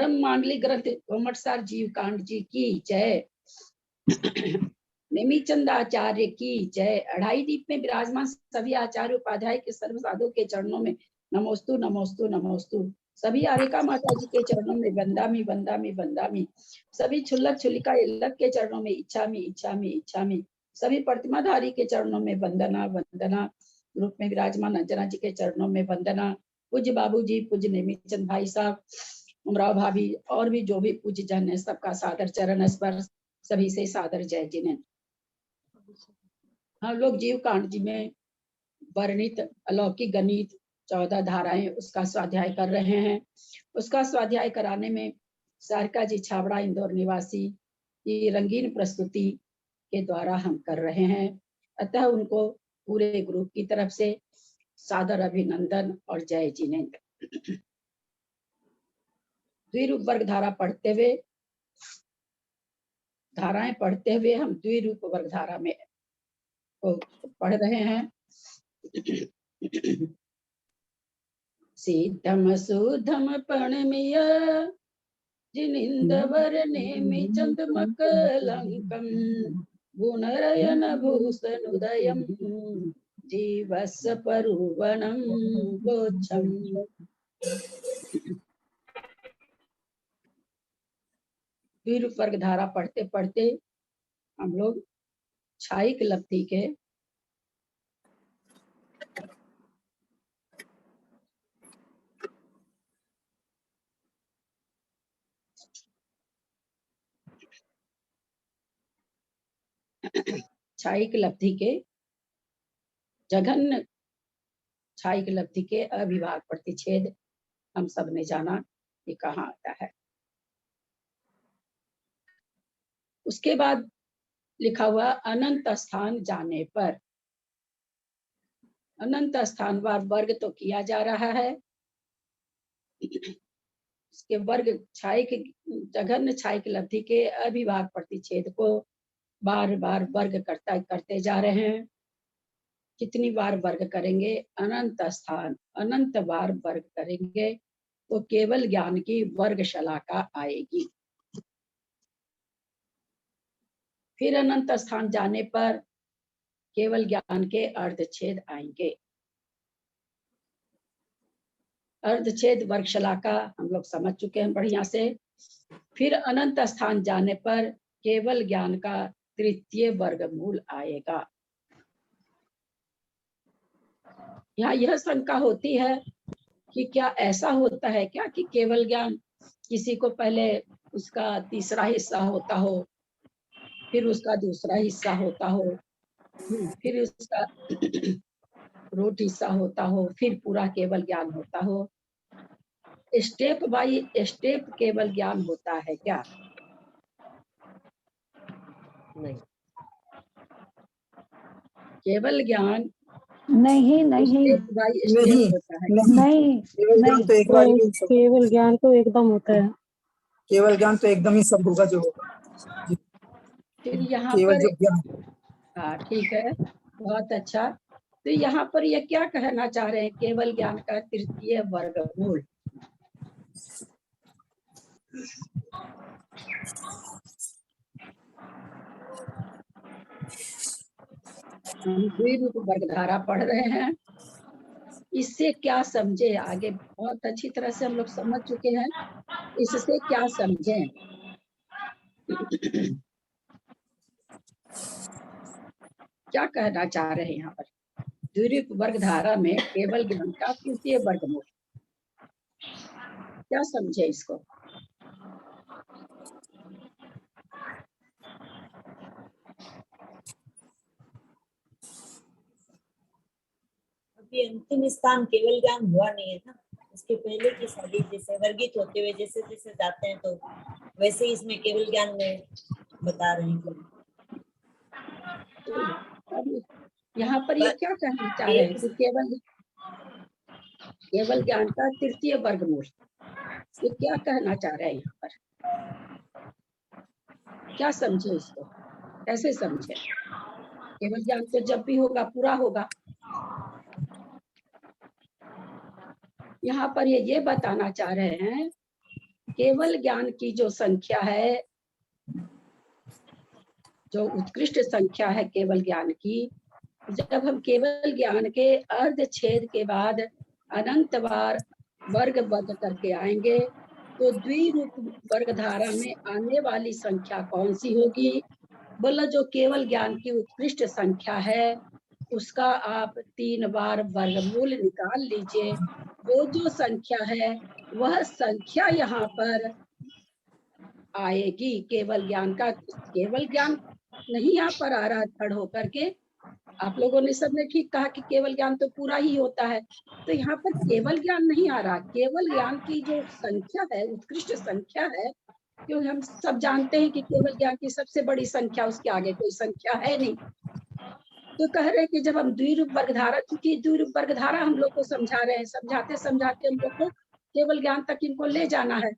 मांडली ग्रंथ कोमटसार जीव कांड जी की जय। नेमीचंद आचार्य की जय। अढ़ाई दीप में विराजमान सभी आचार्य उपाध्याय के सर्व साधु के चरणों में नमोस्तु नमोस्तु नमोस्तु। सभी आरिका माता जी के चरणों में वंदामी वंदामी वंदामी। सभी छुल्लक छुलिका इल्लक के चरणों में इच्छामी इच्छामी इच्छामी। सभी प्रतिमाधारी के चरणों में वंदना वंदना। रूप में विराजमान अंजना जी के चरणों में वंदना। पूज्य बाबू जी, पूज्य नेमीचंद भाई साहब, उमराव भाभी और भी जो भी पूज्य जन है सबका सादर चरण स्पर्श। सभी से सादर जय जिन्हें। हम लोग जीव कांड जी में वर्णित अलौकिक गणित 14 धाराएं उसका स्वाध्याय कर रहे हैं। उसका स्वाध्याय कराने में सारिका जी छाबड़ा इंदौर निवासी की रंगीन प्रस्तुति के द्वारा हम कर रहे हैं। अतः उनको पूरे ग्रुप की तरफ से सादर अभिनंदन और जय जिनेंद्र। द्विरूप वर्ग धारा पढ़ते हुए धाराएं पढ़ते हुए हम द्विरूप वर्ग धारा में को पढ़ रहे हैं। सिद्धम सुधम पणमिय जिनिंदवर नेमि चंदमकलंकम गुणरयन भूषणुदयम जीवस परुवनम गोच्छम। द्विरूप वर्ग धारा पढ़ते पढ़ते हम लोग छायिक लब्धि के छायिक लब्धि के जघन्य छायिक लब्धि के अविभाग प्रतिच्छेद हम सब ने जाना कि कहाँ आता है। उसके बाद लिखा हुआ अनंत स्थान जाने पर। अनंत स्थान वार वर्ग तो किया जा रहा है। उसके वर्ग छायिक जघन्य छायिक लब्धि के अविभाग प्रतिच्छेद को बार बार वर्ग करते जा रहे हैं। कितनी बार वर्ग करेंगे? अनंत स्थान अनंत बार वर्ग करेंगे तो केवल ज्ञान की वर्गशाला का आएगी। फिर अनंत स्थान जाने पर केवल ज्ञान के अर्धच्छेद आएंगे। अर्धच्छेद वर्गशाला का हम लोग समझ चुके हैं बढ़िया से। फिर अनंत स्थान जाने पर केवल ज्ञान का तृतीय वर्गमूल आएगा। यहाँ यह शंका होती है कि क्या ऐसा होता है क्या कि केवल ज्ञान किसी को पहले उसका तीसरा हिस्सा होता हो, फिर उसका दूसरा हिस्सा होता हो, फिर उसका रूट हिस्सा होता हो, फिर पूरा केवल ज्ञान होता हो। स्टेप बाय स्टेप केवल ज्ञान होता है क्या? नहीं, केवल ज्ञान नहीं नहीं स्टेप बाय स्टेप होता है। नहीं केवल ज्ञान तो एकदम होता है। केवल ज्ञान तो एकदम ही सब होगा जो होगा। फिर यहाँ केवल पर जो ज्ञान। हाँ ठीक है, बहुत अच्छा। तो यहाँ पर ये क्या कहना चाह रहे हैं? केवल ज्ञान का तृतीय वर्गमूल। हम द्विरूप वर्गधारा पढ़ रहे हैं। इससे क्या समझे? आगे बहुत अच्छी तरह से हम लोग समझ चुके हैं। इससे क्या समझें? क्या कहना चाह रहे हैं यहाँ पर? द्विरूप वर्गधारा में केवल ज्ञान का तृतीय वर्गमूल, क्या समझे इसको? अभी अंतिम स्थान केवल ज्ञान हुआ नहीं है ना, उसके पहले की सारी जैसे वर्गित होते हुए जैसे जैसे जाते हैं तो वैसे ही इसमें केवल ज्ञान में बता रहे हैं। यहाँ पर ये क्या कहना चाह रहे हैं कि केवल ज्ञान का तृतीय वर्गमूल, ये क्या कहना चाह रहे हैं यहाँ पर? क्या समझे इसको? कैसे समझे? केवल ज्ञान तो जब भी होगा पूरा होगा। यहाँ पर ये बताना चाह रहे हैं केवल ज्ञान की जो संख्या है, जो उत्कृष्ट संख्या है केवल ज्ञान की, जब हम केवल ज्ञान के अर्ध छेद के बाद अनंत बार वर्ग वर्ग करके आएंगे तो द्विरूप वर्ग धारा में आने वाली संख्या कौन सी होगी? बोला जो केवल ज्ञान की उत्कृष्ट संख्या है उसका आप 3 बार वर्गमूल निकाल लीजिए। वो जो संख्या है वह संख्या यहाँ पर आएगी केवल ज्ञान का। केवल ज्ञान नहीं यहाँ पर आ रहा खड़ होकर के। आप लोगों ने सबने ठीक कहा कि केवल ज्ञान तो पूरा ही होता है, तो यहाँ पर केवल ज्ञान नहीं आ रहा। केवल ज्ञान की जो संख्या है, उत्कृष्ट संख्या है, क्योंकि हम सब जानते हैं कि केवल ज्ञान की सबसे बड़ी संख्या, उसके आगे कोई संख्या है नहीं। तो कह रहे हैं कि जब हम द्विरूप वर्गधारा, क्योंकि द्विरूप वर्गधारा हम लोग को समझा रहे हैं, समझाते समझाते हम लोग को केवल ज्ञान तक इनको ले जाना है।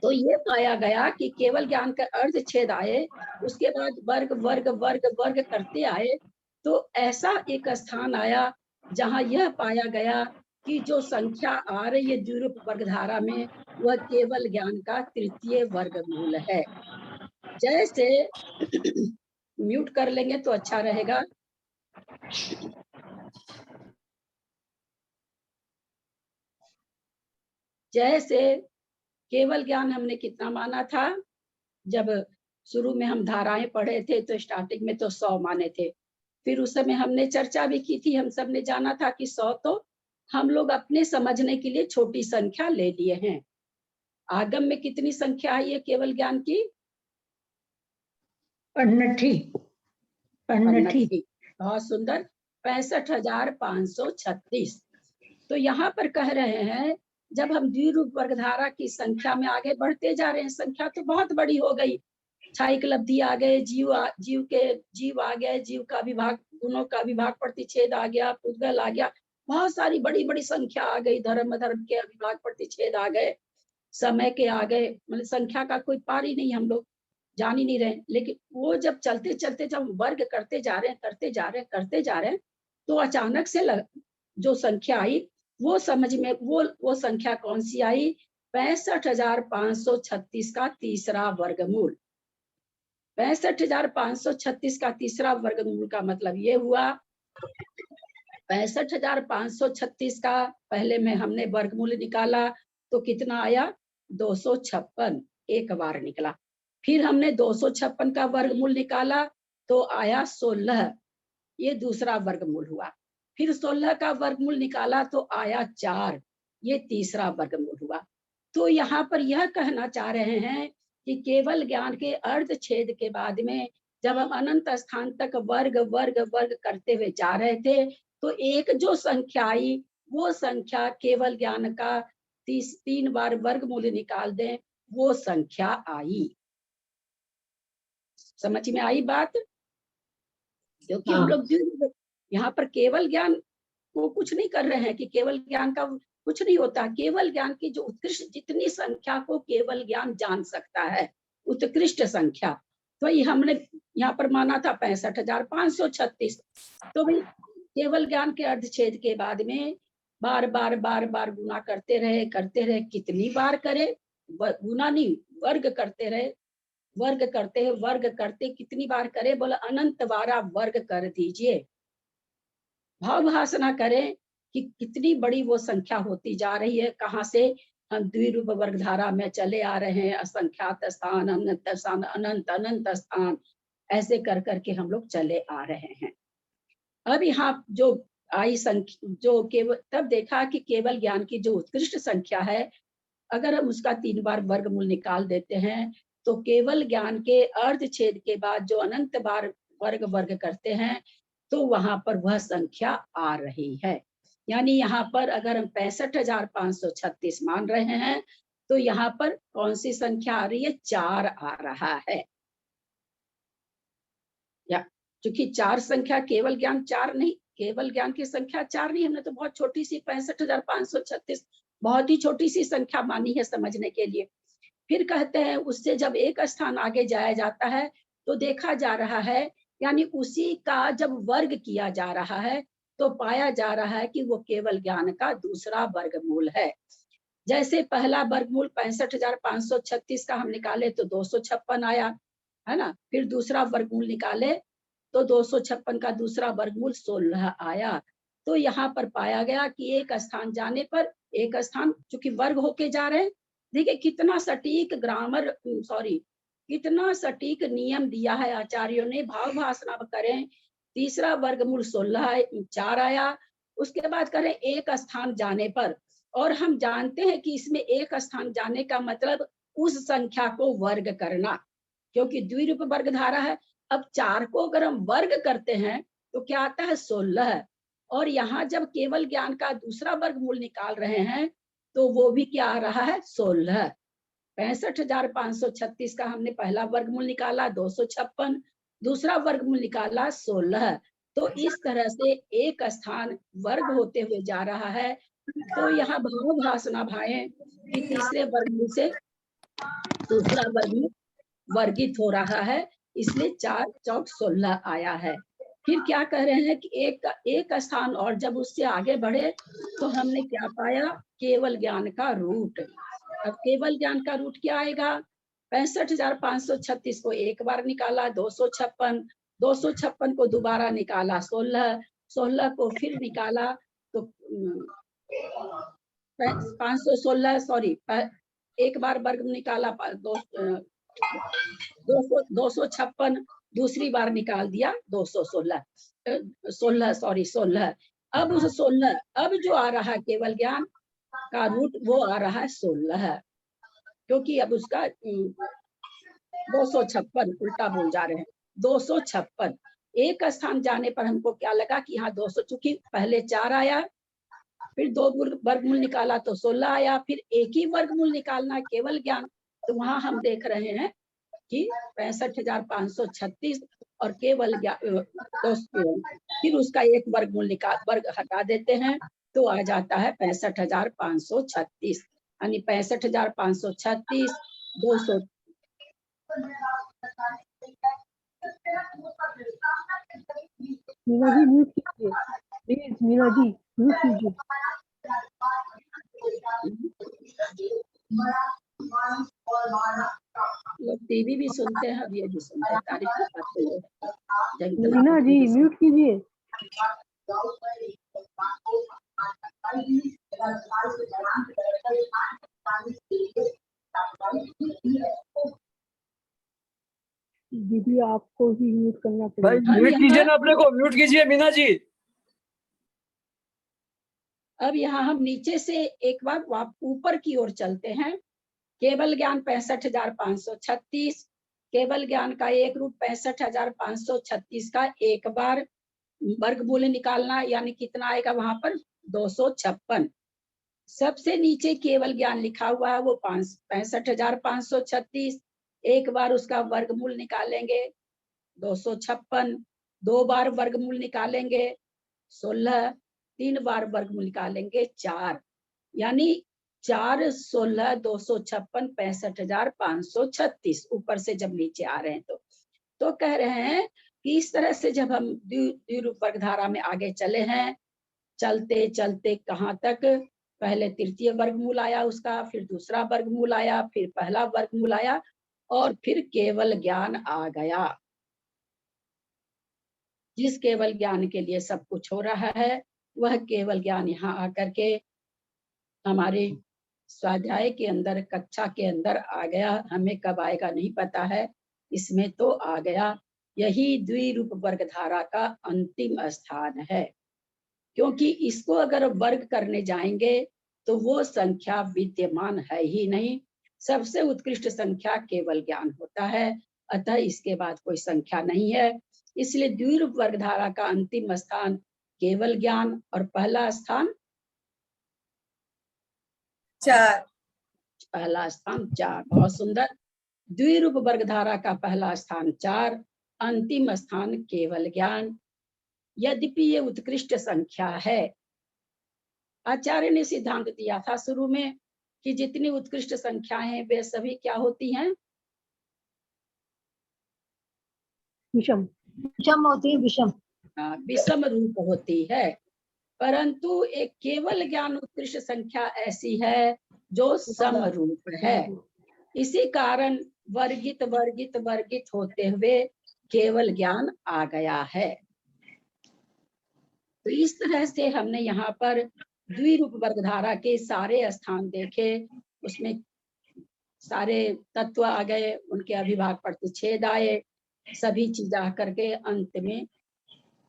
तो ये पाया गया कि केवल ज्ञान का अर्ध छेद आए, उसके बाद वर्ग वर्ग वर्ग वर्ग करते आए, तो ऐसा एक स्थान आया जहां यह पाया गया कि जो संख्या आ रही है द्विरूप वर्गधारा में वह केवल ज्ञान का तृतीय वर्गमूल है। जैसे म्यूट कर लेंगे तो अच्छा रहेगा। जैसे केवल ज्ञान हमने कितना माना था? जब शुरू में हम धाराएं पढ़े थे तो स्टार्टिंग में तो 100 माने थे। फिर उस समय हमने चर्चा भी की थी, हम सब ने जाना था कि 100 तो हम लोग अपने समझने के लिए छोटी संख्या ले लिए हैं। आगम में कितनी संख्या है ये केवल ज्ञान की? पन्नठी। बहुत सुंदर, 65,536। तो यहाँ पर कह रहे हैं जब हम द्विरूप वर्गधारा की संख्या में आगे बढ़ते जा रहे हैं, संख्या तो बहुत बड़ी हो गई, क्षायिक लब्धि आ गए, जीव आ गए, जीव का विभाग, गुणों का विभाग प्रतिच्छेद आ गया, पुद्गल आ गया, बहुत सारी बड़ी बड़ी संख्या आ गई, धर्म के विभाग प्रतिच्छेद आ गए, समय के आ गए, मतलब संख्या का कोई पार ही नहीं, हम लोग जान ही नहीं रहे। लेकिन वो जब चलते चलते जब वर्ग करते जा रहे हैं तो अचानक से जो संख्या आई वो समझ में, वो संख्या कौन सी आई? 65,536 का तीसरा वर्गमूल। 65,536 का तीसरा वर्गमूल का मतलब ये हुआ, 65,536 का पहले में हमने वर्गमूल निकाला तो कितना आया? 256, एक बार निकला। फिर हमने 256 का वर्गमूल निकाला तो आया 16, ये दूसरा वर्गमूल हुआ। फिर 16 का वर्गमूल निकाला तो आया 4, ये तीसरा वर्गमूल हुआ। तो यहाँ पर यह कहना चाह रहे हैं कि केवल ज्ञान के अर्ध छेद के बाद में जब हम अनंत स्थान तक वर्ग वर्ग वर्ग करते हुए जा रहे थे तो एक जो संख्या आई वो संख्या केवल ज्ञान का 3 बार वर्गमूल निकाल दें, वो संख्या आई। समझ में आई बात? क्योंकि हम लोग यहाँ पर केवल ज्ञान को कुछ नहीं कर रहे हैं कि केवल ज्ञान का कुछ नहीं होता। केवल ज्ञान की जो उत्कृष्ट, जितनी संख्या को केवल ज्ञान जान सकता है, उत्कृष्ट संख्या, तो ये हमने यहाँ पर माना था 65,536। तो भाई केवल ज्ञान के अर्धछेद के बाद में बार बार बार बार गुना करते रहे। कितनी बार करे? गुना नहीं, वर्ग करते रहे, वर्ग करते कितनी बार करे? बोला अनंत बार आप वर्ग कर दीजिए। भाव भाषणा करें कि कितनी बड़ी वो संख्या होती जा रही है। कहाँ से? हम द्विरूप वर्गधारा में चले आ रहे हैं, असंख्यात स्थान, अनंत स्थान, अनंत अनंत स्थान, ऐसे कर करके हम लोग चले आ रहे हैं। अब यहाँ जो आई संख्या, जो केवल, तब देखा कि केवल ज्ञान की जो उत्कृष्ट संख्या है, अगर हम उसका 3 बार वर्गमूल निकाल देते हैं तो केवल ज्ञान के अर्ध छेद के बाद जो अनंत बार वर्ग वर्ग करते हैं तो वहां पर वह संख्या आ रही है। यानी यहाँ पर अगर हम 65,536 मान रहे हैं तो यहाँ पर कौन सी संख्या आ रही है? 4 आ रहा है। या क्योंकि 4 संख्या, केवल ज्ञान 4 नहीं, केवल ज्ञान की संख्या 4 नहीं, हमने तो बहुत छोटी सी 65,536 बहुत ही छोटी सी संख्या मानी है समझने के लिए। फिर कहते हैं उससे जब एक स्थान आगे जाया जाता है तो देखा जा रहा है, यानी उसी का जब वर्ग किया जा रहा है तो पाया जा रहा है कि वो केवल ज्ञान का दूसरा वर्गमूल है। जैसे पहला वर्गमूल 65,536 का हम निकाले तो 256 आया, है ना। फिर दूसरा वर्गमूल निकाले तो 256 का दूसरा वर्गमूल 16 आया। तो यहाँ पर पाया गया कि एक स्थान जाने पर एक स्थान, चूंकि वर्ग होके जा रहे हैं, देखिए कितना सटीक ग्रामर, सॉरी कितना सटीक नियम दिया है आचार्यों ने। भाव भाषण करें, तीसरा वर्गमूल 16 4 आया, उसके बाद करें एक स्थान जाने पर। और हम जानते हैं कि इसमें एक स्थान जाने का मतलब उस संख्या को वर्ग करना, क्योंकि द्विरूप वर्ग धारा है। अब 4 को अगर हम वर्ग करते हैं तो क्या आता है 16। और यहाँ जब केवल ज्ञान का दूसरा वर्गमूल निकाल रहे हैं तो वो भी क्या आ रहा है 16। 65,536 का हमने पहला वर्गमूल निकाला 256, दूसरा वर्गमूल निकाला 16। तो इस तरह से एक स्थान वर्ग होते हुए जा रहा है। तो यहाँ भाव भाषणा भाएं कि तीसरे वर्गमूल से दूसरा वर्गमूल वर्गित हो रहा है, इसलिए 4 चौक 16 आया है। फिर क्या कह रहे हैं कि एक स्थान और जब उससे आगे बढ़े तो हमने क्या पाया, केवल ज्ञान का रूट। अब केवल ज्ञान का रूट क्या आएगा, 65,536 को एक बार निकाला 256, 256 को दोबारा निकाला 16, 16 को फिर निकाला तो 516, सॉरी एक बार वर्ग निकाला 256, दूसरी बार निकाल दिया 216, 16। अब उस 16, अब जो आ रहा है केवल ज्ञान का रूट वो आ रहा है 16, क्योंकि अब उसका 256 उल्टा बोल जा रहे हैं 256। एक स्थान जाने पर हमको क्या लगा कि यहाँ 200, चूंकि पहले 4 आया, फिर 2 वर्गमूल निकाला तो 16 आया, फिर एक ही वर्गमूल निकालना केवल ज्ञान। तो वहां हम देख रहे हैं कि 65,536 और केवल फिर उसका एक वर्गमूल निकाल, वर्ग हटा देते हैं तो आ जाता है 65,536, यानी 65,536 200। मीना जी म्यूट कीजिए प्लीज, मीना जी म्यूट कीजिए। लोग टीवी भी सुनते हैं, अब ये भी सुनते हैं, तारीफ की बात तो ये है। मीना जी म्यूट कीजिए। दीदी आपको ही म्यूट करना भाई पड़ेगा। म्यूट कीजिए ना, अपने को म्यूट कीजिए मीना जी। अब यहाँ हम नीचे से एक बार ऊपर की ओर चलते हैं। केवल ज्ञान 65,536, केवल ज्ञान का एक रूट 65,536 का एक बार वर्गमूल निकालना, यानी कितना आएगा वहां पर 256। सबसे नीचे केवल ज्ञान लिखा हुआ है वो 65,536, एक बार उसका वर्गमूल निकालेंगे 256, 2 बार वर्गमूल निकालेंगे 16, 3 बार वर्गमूल निकालेंगे 4, यानी 4 16 256 65,536 ऊपर से जब नीचे आ रहे हैं तो कह रहे हैं कि इस तरह से जब हम द्विरूप वर्ग धारा में आगे चले हैं, चलते चलते कहाँ तक, पहले तृतीय वर्गमूल आया उसका, फिर दूसरा वर्गमूल आया, फिर पहला वर्गमूल आया और फिर केवल ज्ञान आ गया। जिस केवल ज्ञान के लिए सब कुछ हो रहा है वह केवल ज्ञान यहाँ आकर के हमारे स्वाध्याय के अंदर, कक्षा के अंदर आ गया। हमें कब आएगा नहीं पता है, इसमें तो आ गया। यही द्विरूप वर्ग धारा का अंतिम स्थान है, क्योंकि इसको अगर वर्ग करने जाएंगे तो वो संख्या विद्यमान है ही नहीं। सबसे उत्कृष्ट संख्या केवल ज्ञान होता है, अतः इसके बाद कोई संख्या नहीं है। इसलिए द्विरूप वर्ग धारा का अंतिम स्थान केवल ज्ञान और पहला स्थान 4, पहला स्थान 4। बहुत सुंदर। द्विरूप वर्ग धारा का पहला स्थान 4, अंतिम स्थान केवल ज्ञान। यद्यपि ये उत्कृष्ट संख्या है, आचार्य ने सिद्धांत दिया था शुरू में कि जितनी उत्कृष्ट संख्याएं हैं वे सभी क्या होती हैं, विषम विषम होती है, विषम। विषम रूप होती है। परंतु एक केवल ज्ञान उत्कृष्ट संख्या ऐसी है जो समरूप है। इसी कारण वर्गित वर्गित वर्गित होते हुए केवल ज्ञान आ गया है। तो इस तरह से हमने यहाँ पर द्विरूप वर्गधारा के सारे स्थान देखे, उसमें सारे तत्व आ गए, उनके अभिभाग प्रतिच्छेद आए, सभी चीज आ करके अंत में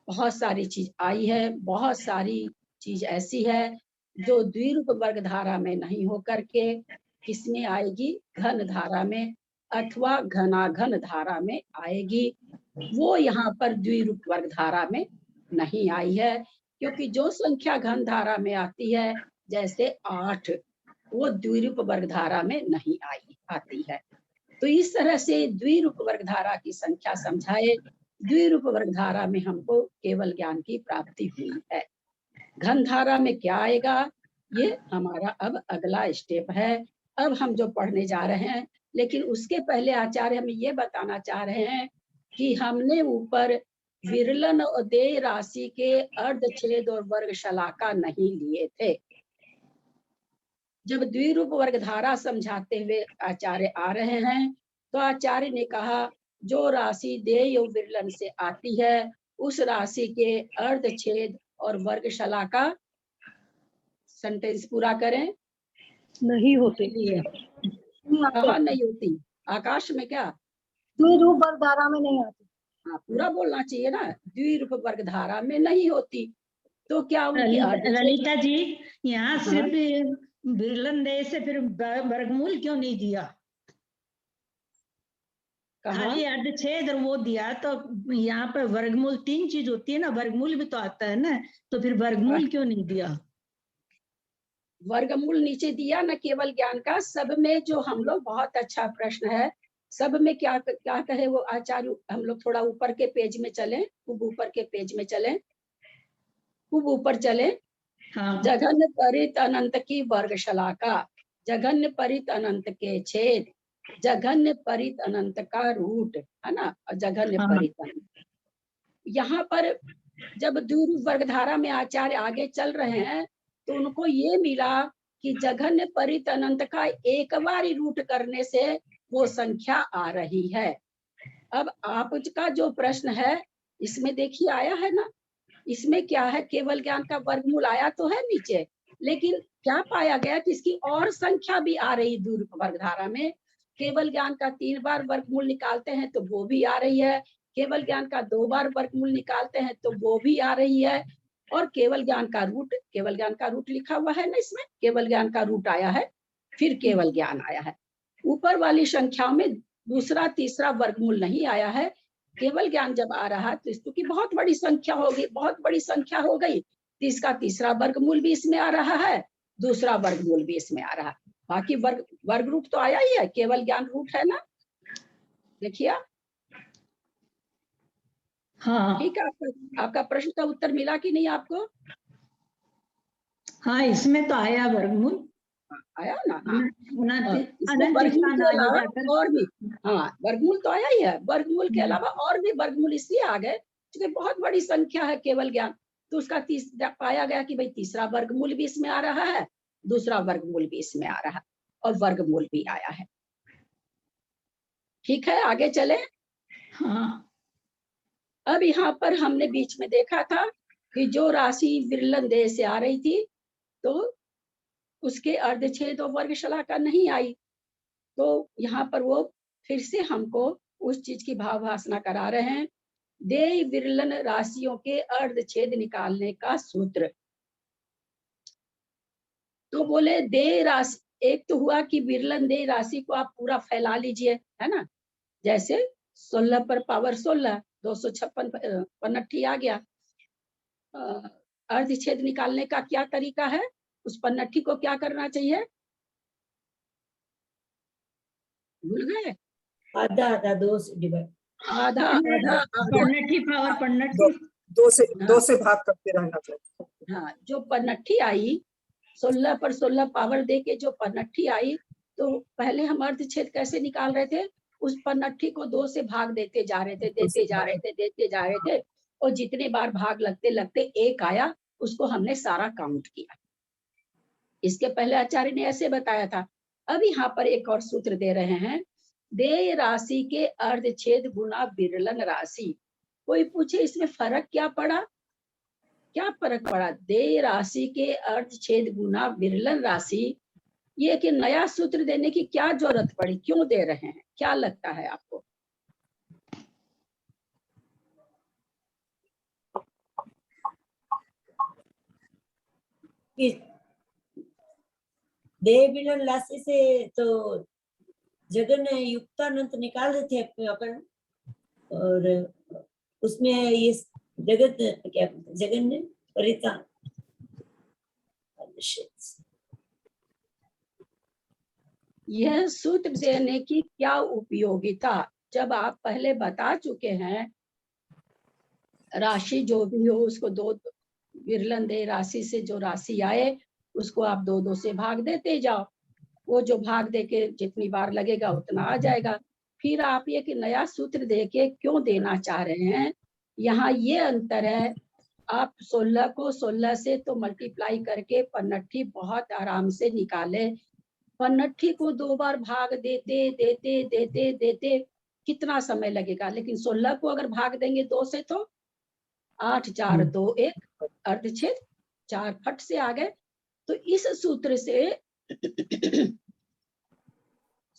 बहुत सारी चीज आई है। बहुत सारी चीज ऐसी है जो द्विरूप वर्गधारा में नहीं हो करके किसमें आएगी, घन धारा में अथवा घनाघन धारा में आएगी। वो यहाँ पर द्विरूप वर्गधारा में नहीं आई है, क्योंकि जो संख्या घन धारा में आती है, जैसे 8, वो द्विरूप वर्गधारा में नहीं आती है। तो इस तरह से द्विरूप वर्गधारा की संख्या समझाए। द्विरूप वर्गधारा में हमको केवल ज्ञान की प्राप्ति हुई है। घन धारा में क्या आएगा, ये हमारा अब अगला स्टेप है। अब हम जो पढ़ने जा रहे हैं, लेकिन उसके पहले आचार्य हमें ये बताना चाह रहे हैं कि हमने ऊपर विरलन और देय राशि के अर्धछेद और वर्ग शलाका नहीं लिए थे। जब द्विरूप वर्गधारा समझाते हुए आचार्य आ रहे हैं, तो आचार्य ने कहा जो राशि देय और विरलन से आती है, उस राशि के अर्धछेद और वर्ग शलाका, सेंटेंस पूरा करें, नहीं होते। कहाँ नहीं होती, आकाश में क्या, द्विरूप वर्गधारा में नहीं आती। हाँ पूरा बोलना चाहिए ना, द्विरूप वर्गधारा में नहीं होती। तो क्या उनकी ललिता जी, यहाँ हाँ। सिर्फ विरलन दे से फिर वर्गमूल क्यों नहीं दिया? खाली अर्धछेद और वो दिया, तो यहाँ पर वर्गमूल 3 चीज होती है ना, वर्गमूल भी तो आता है ना, तो फिर वर्गमूल क्यों नहीं दिया? वर्गमूल नीचे दिया ना केवल ज्ञान का। सब में जो हम लोग, बहुत अच्छा प्रश्न है, सब में क्या क्या कहे वो आचार्य, हम लोग थोड़ा ऊपर के पेज में चलें, खूब ऊपर के पेज में चलें, खूब ऊपर चले। हाँ। जघन्य परित अनंत की वर्ग शलाका, जघन्य परित अनंत के छेद, जघन्य परित अनंत का रूट, है ना, जघन्य परित अनंत। यहाँ पर जब द्विरूप वर्गधारा में आचार्य आगे चल रहे हैं, तो उनको ये मिला कि जघन्य परित अनंत का एक बार रूट करने से वो संख्या आ रही है। अब आपका जो प्रश्न है, इसमें देखिए आया है ना, इसमें क्या है, केवल ज्ञान का वर्गमूल आया तो है नीचे, लेकिन क्या पाया गया कि इसकी और संख्या भी आ रही द्विरूप वर्गधारा में। केवल ज्ञान का 3 बार वर्गमूल निकालते हैं तो वो भी आ रही है, केवल ज्ञान का 2 बार वर्गमूल निकालते हैं तो वो भी आ रही है, और केवल ज्ञान का रूट, केवल ज्ञान का रूट लिखा हुआ है ना इसमें, केवल ज्ञान का रूट आया है, फिर केवल ज्ञान आया है। ऊपर वाली संख्याओं में दूसरा तीसरा वर्गमूल नहीं आया है। केवल ज्ञान जब आ रहा है तो इसकी बहुत बड़ी संख्या होगी, बहुत बड़ी संख्या हो गई, तो इसका तीसरा वर्गमूल भी इसमें आ रहा है, दूसरा वर्गमूल भी इसमें आ रहा है। बाकी वर्ग रूट तो आया ही है, केवल ज्ञान रूट है ना, देखिए। हाँ ठीक है, आपका प्रश्न का उत्तर मिला कि नहीं आपको? हाँ, इसमें तो आया वर्गमूल, आया ना। हाँ, अनंत वर्गमूल स्थान के आगे अलावा जाकर। और भी, हाँ वर्गमूल तो आया ही है, वर्गमूल के अलावा और भी वर्गमूल इसलिए आ गए क्योंकि बहुत बड़ी संख्या है केवल ज्ञान, तो उसका पाया गया कि भाई तीसरा वर्गमूल भी इसमें आ रहा है, दूसरा वर्गमूल भी इसमें आ रहा है, और वर्गमूल भी आया है। ठीक है, आगे चले। हाँ। अब यहाँ पर हमने बीच में देखा था कि जो राशि विरलन देह से आ रही थी, तो उसके अर्धछेद और वर्ग शलाका नहीं आई, तो यहाँ पर वो फिर से हमको उस चीज की भाव भाषणा करा रहे हैं। देय विरलन राशियों के अर्धछेद निकालने का सूत्र। तो बोले देय राशि, एक तो हुआ कि विरलन देय राशि को आप पूरा फैला लीजिए, है ना, जैसे 16 पर पावर 16, 256 पन्नठी आ गया। अर्धछेद निकालने का क्या तरीका है, उस पन्नठी को क्या करना चाहिए, भूल गए? आधा आधा 2 से डिवाइड, आधा आधा पन्नठी पावर पन्नठी, 2 से भाग करते रहना चाहिए। हाँ, जो पन्नठी आई 16 पर 16 पावर दे के जो पन्नठी आई, तो पहले हम अर्धछेद कैसे निकाल रहे थे, उस पन्नठी को 2 से भाग देते जा रहे थे, देते जा रहे थे, और जितने बार भाग लगते लगते 1 आया, उसको हमने सारा काउंट किया, इसके पहले आचार्य ने ऐसे बताया था। अब यहाँ पर एक और सूत्र दे रहे हैं, देय राशि के अर्धछेद गुना विरलन राशि। कोई पूछे इसमें फर्क क्या पड़ा? क्या फर्क पड़ा? देय राशि के अर्धछेद गुना विरलन राशि, ये कि नया सूत्र देने की क्या जरूरत पड़ी? क्यों दे रहे हैं? क्या लगता है आपको? देह विलन राशि से तो जगन युक्तानंत निकाल रहे थे अपन, और उसमें ये जगत क्या जगन ने परिता यह सूत्र देने की क्या उपयोगिता, जब आप पहले बता चुके हैं राशि जो भी हो उसको दो विरलन दे राशि से जो राशि आए उसको आप दो दो से भाग देते जाओ, वो जो भाग दे के जितनी बार लगेगा उतना आ जाएगा। फिर आप ये कि नया सूत्र दे के क्यों देना चाह रहे हैं? यहाँ ये अंतर है, आप 16 को 16 से तो मल्टीप्लाई करके पन्नठी बहुत आराम से निकाले। पन्नठी को 2 बार भाग देते देते देते देते कितना समय लगेगा, लेकिन 16 को अगर भाग देंगे 2 से तो 8 4 2 1 अर्धछेद 4 फट से आ गए। तो इस सूत्र से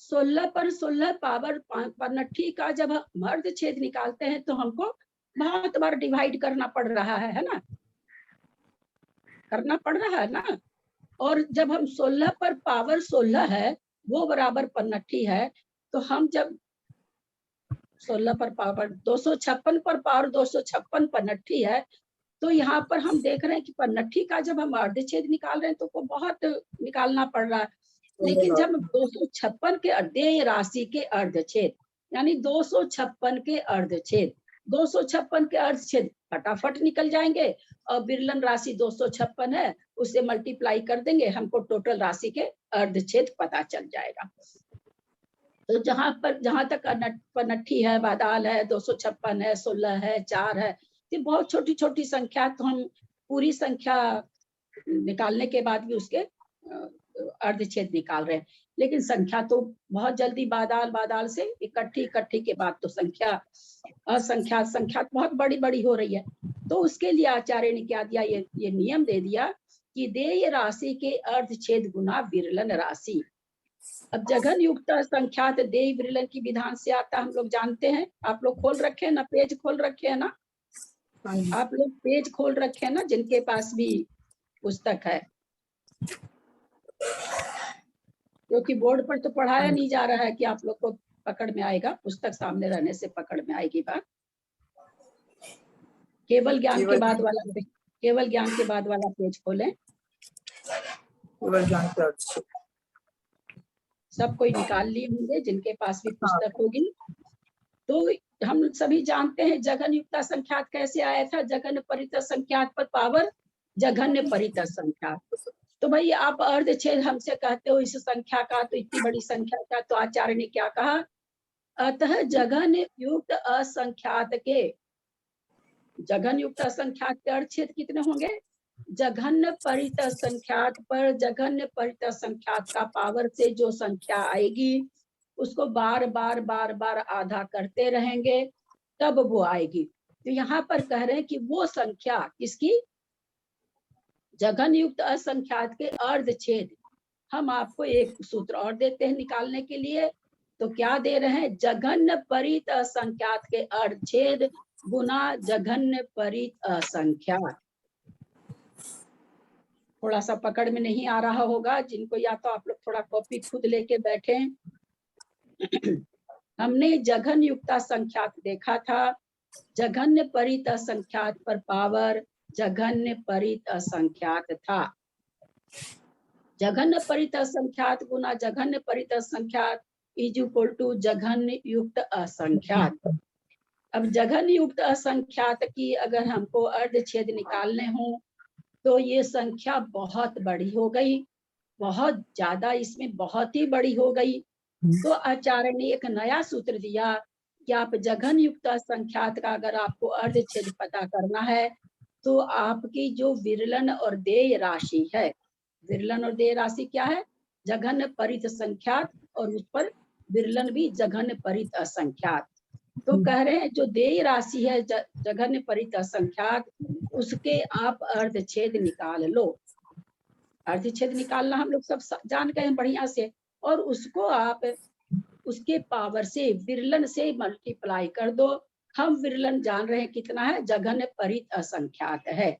16 पर 16 पावर पन्नठी का जब हम अर्धछेद निकालते हैं तो हमको बहुत बार डिवाइड करना पड़ रहा है ना, करना पड़ रहा है ना। और जब हम 16 पर पावर 16 है वो बराबर पन्नठी है, तो हम जब 16 पर पावर 256 पर पावर 256 पन्नठी है, तो यहाँ पर हम देख रहे हैं कि पन्नठी का जब हम अर्धछेद निकाल रहे हैं तो वो बहुत निकालना पड़ रहा है। लेकिन जब 256 के देय राशि के अर्धछेद यानी 256 के अर्धछेद 256 के अर्धछेद फटाफट निकल जाएंगे, और विरलन राशि 256 है उससे मल्टीप्लाई कर देंगे, हमको टोटल राशि के अर्धछेद पता चल जाएगा। तो जहां तक पन्नठी है, बादाल है, 256 है, 16 है, 4 है, ये बहुत छोटी छोटी संख्या, तो हम पूरी संख्या निकालने के बाद भी उसके अर्धछेद निकाल रहे हैं। लेकिन संख्या तो बहुत जल्दी बादाल से इकट्ठी के बाद तो संख्या संख्या बहुत बड़ी बड़ी हो रही है। तो उसके लिए आचार्य ने क्या दिया, ये नियम दे दिया कि देय राशि के अर्धछेद गुना विरलन राशि। अब जघन युक्त संख्यात देय विरलन की विधान से आता, हम लोग जानते हैं। आप लोग खोल रखे हैं ना, पेज खोल रखे हैं ना, आप लोग पेज खोल रखे हैं ना, जिनके पास भी पुस्तक है, क्योंकि बोर्ड पर तो पढ़ाया नहीं जा रहा है कि आप लोग को पकड़ में आएगा, पुस्तक सामने रहने से पकड़ में आएगी बात। केवल ज्ञान के बाद वाला पेज खोलें। केवल ज्ञान के अर्थ सब कोई निकाल लिए होंगे जिनके पास भी पुस्तक होगी। तो हम सभी जानते हैं जघन युक्त संख्यात कैसे आया था, जघन्य परित संख्यात पर पावर जघन्य परित संख्यात। तो भाई आप अर्धछेद हमसे कहते हो इस संख्या का, तो इतनी बड़ी संख्या का, तो आचार्य ने क्या कहा, अतः जघन्य युक्त असंख्यात के, जघन्य युक्त असंख्यात के अर्धछेद कितने होंगे, जघन्य परित संख्यात पर जघन्य परित संख्यात का पावर से जो संख्या आएगी उसको बार बार आधा करते रहेंगे तब वो आएगी। तो यहाँ पर कह रहे हैं कि वो संख्या किसकी, जघन्य युक्त असंख्यात के अर्धछेद। हम आपको एक सूत्र और देते हैं निकालने के लिए। तो क्या दे रहे हैं, जघन्य परित असंख्यात के अर्धछेद गुना जघन्य परित असंख्यात। थोड़ा सा पकड़ में नहीं आ रहा होगा जिनको, या तो आप लोग थोड़ा कॉपी खुद लेके बैठे। हमने जघन्य युक्त संख्यात देखा था, जघन्य परित संख्यात पर पावर जघन्य परित संख्यात था। जघन्य परित संख्यात गुना जघन्य परित संख्यात इज इक्वल टू जघन्य युक्त असंख्यात। अब जघन्य युक्त असंख्यात की अगर हमको अर्धछेद निकालने हो तो ये संख्या बहुत बड़ी हो गई, बहुत ज्यादा, इसमें बहुत ही बड़ी हो गई। तो आचार्य ने एक नया सूत्र दिया कि आप जघन्य युक्त संख्यात का अगर आपको अर्धछेद पता करना है तो आपकी जो विरलन और देय राशि है विरलन और देय राशि क्या है? जघन्य परित संख्यात, और उस पर विरलन भी जघन्य परित असंख्यात। तो कह रहे हैं जो देय राशि है जघन्य परित असंख्यात, उसके आप अर्धछेद निकाल लो। अर्धछेद निकालना हम लोग सब जान गए हैं बढ़िया से, और उसको आप उसके पावर से विरलन से मल्टीप्लाई कर दो। हम विरलन जान रहे हैं कितना है, जघन्य परित असंख्यात है।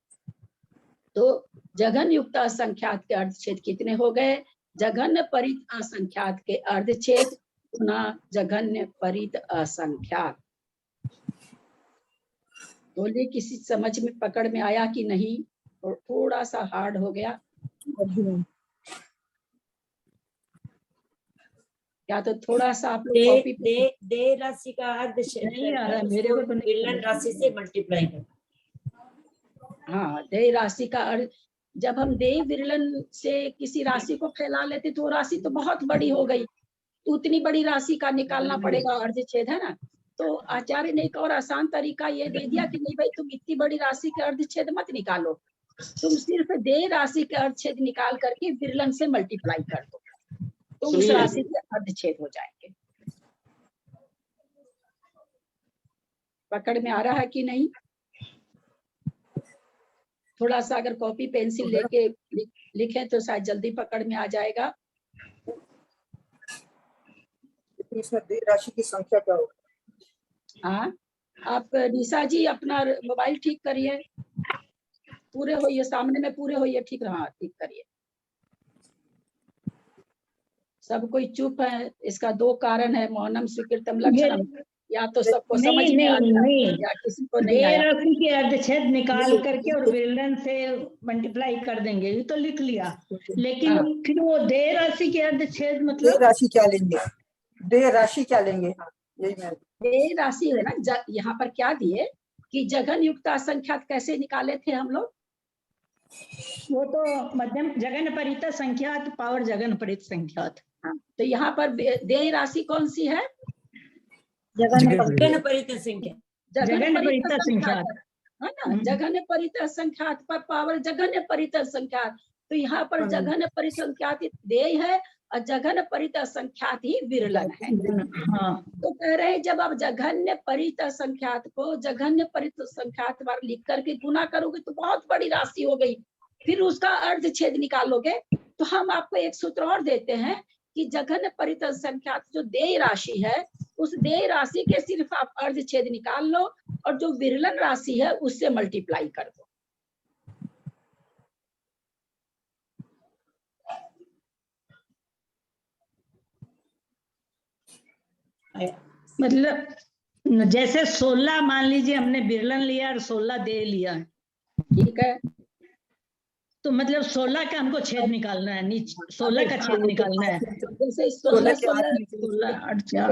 तो जघन्य युक्त असंख्यात के अर्धछेद कितने हो गए? जघन्य परित असंख्यात के अर्धछेद गुना जघन्य परित असंख्यात। बोलिए किसी समझ में पकड़ में आया कि नहीं? और थोड़ा सा हार्ड हो गया या तो थोड़ा सा आप लोग कॉपी दे राशि का अर्धछेद नहीं आ रहा मेरे को तो नहीं। विरलन राशि से मल्टीप्लाई कर। हाँ, देय राशि का अर्थ, जब हम देय विरलन से किसी राशि को फैला लेते तो राशि तो बहुत बड़ी हो गई, तो उतनी बड़ी राशि का निकालना पड़ेगा अर्धछेद, है ना। तो आचार्य ने एक और आसान तरीका ये दे दिया कि नहीं भाई, तुम इतनी बड़ी राशि के अर्धछेद मत निकालो, तुम सिर्फ देय राशि के अर्धछेद निकाल करके विरलन से मल्टीप्लाई कर दो, तो उस राशि के अर्धछेद हो जाएंगे। पकड़ में आ रहा है कि नहीं? थोड़ा सा अगर कॉपी पेंसिल लेके लिखें तो शायद जल्दी पकड़ में आ जाएगा। इसमें देय राशि की संख्या क्या होगी? हाँ, आप निशा जी अपना मोबाइल ठीक करिए, पूरे होइए, सामने में पूरे होइए, ठीक रहा, ठीक करिए। सब कोई चुप है, इसका दो कारण है, मौनम स्वीकृतम लक्षणम, या तो सबको समझ में आ गया या किसी को नहीं आया। देय राशि के अर्धछेद निकाल करके और विरलन से मल्टीप्लाई कर देंगे, ये तो लिख लिया, लेकिन फिर वो देय राशि के अर्धछेद देय मतलब राशि क्या लेंगे? देय राशि क्या लेंगे? हाँ, यही मैं देय राशि है ना, यहाँ पर क्या दिए कि जघन्य युक्त असंख्यात कैसे निकाले थे हम लोग? वो तो मध्यम जघन्य परित संख्यात पावर जघन्य परित संख्यात। हाँ, तो यहाँ पर देय राशि कौन सी है? जघन्य परित संख्या, जघन्य परित संख्यात है ना, जघन्य परित संख्यात पर पावर जघन्य परित संख्यात। तो यहाँ पर जघन्य परित संख्यात देय है और जघन्य परित संख्यात ही विरलन है। हाँ, तो कह रहे हैं जब आप जघन्य परित संख्यात को जघन्य परित संख्यात बार लिख करके गुना करोगे तो बहुत बड़ी राशि हो गई, फिर उसका अर्धछेद निकालोगे। तो हम आपको एक सूत्र और देते हैं कि जघन्य परित संख्यात जो देय राशि है, उस देय राशि के सिर्फ आप अर्धछेद निकाल लो और जो विरलन राशि है उससे मल्टीप्लाई कर दो। मतलब जैसे 16 मान लीजिए हमने विरलन लिया और 16 दे लिया, ठीक है, तो मतलब 16 का हमको छेद निकालना है, नीचे 16 का छेद निकालना है। जैसे 16 के 16 8 4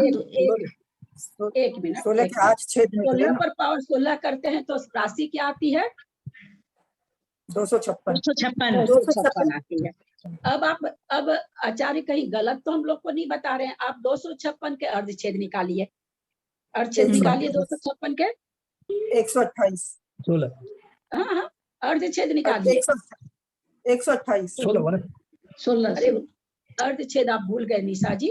एक मिनट, 16 के 8 छेद निकले 16 ना, पर पावर 16 करते हैं तो राशि क्या आती है? 256 आती है। अब आचार्य कहीं गलत तो हम लोग को नहीं बता रहे हैं, आप 256 के अर्धछेद निकालिए, अर्धछेद निकालिए 256 के 128 हाँ, अर्धछेद निकालिए 128 16 अरे अर्धछेद आप भूल गए निशा जी,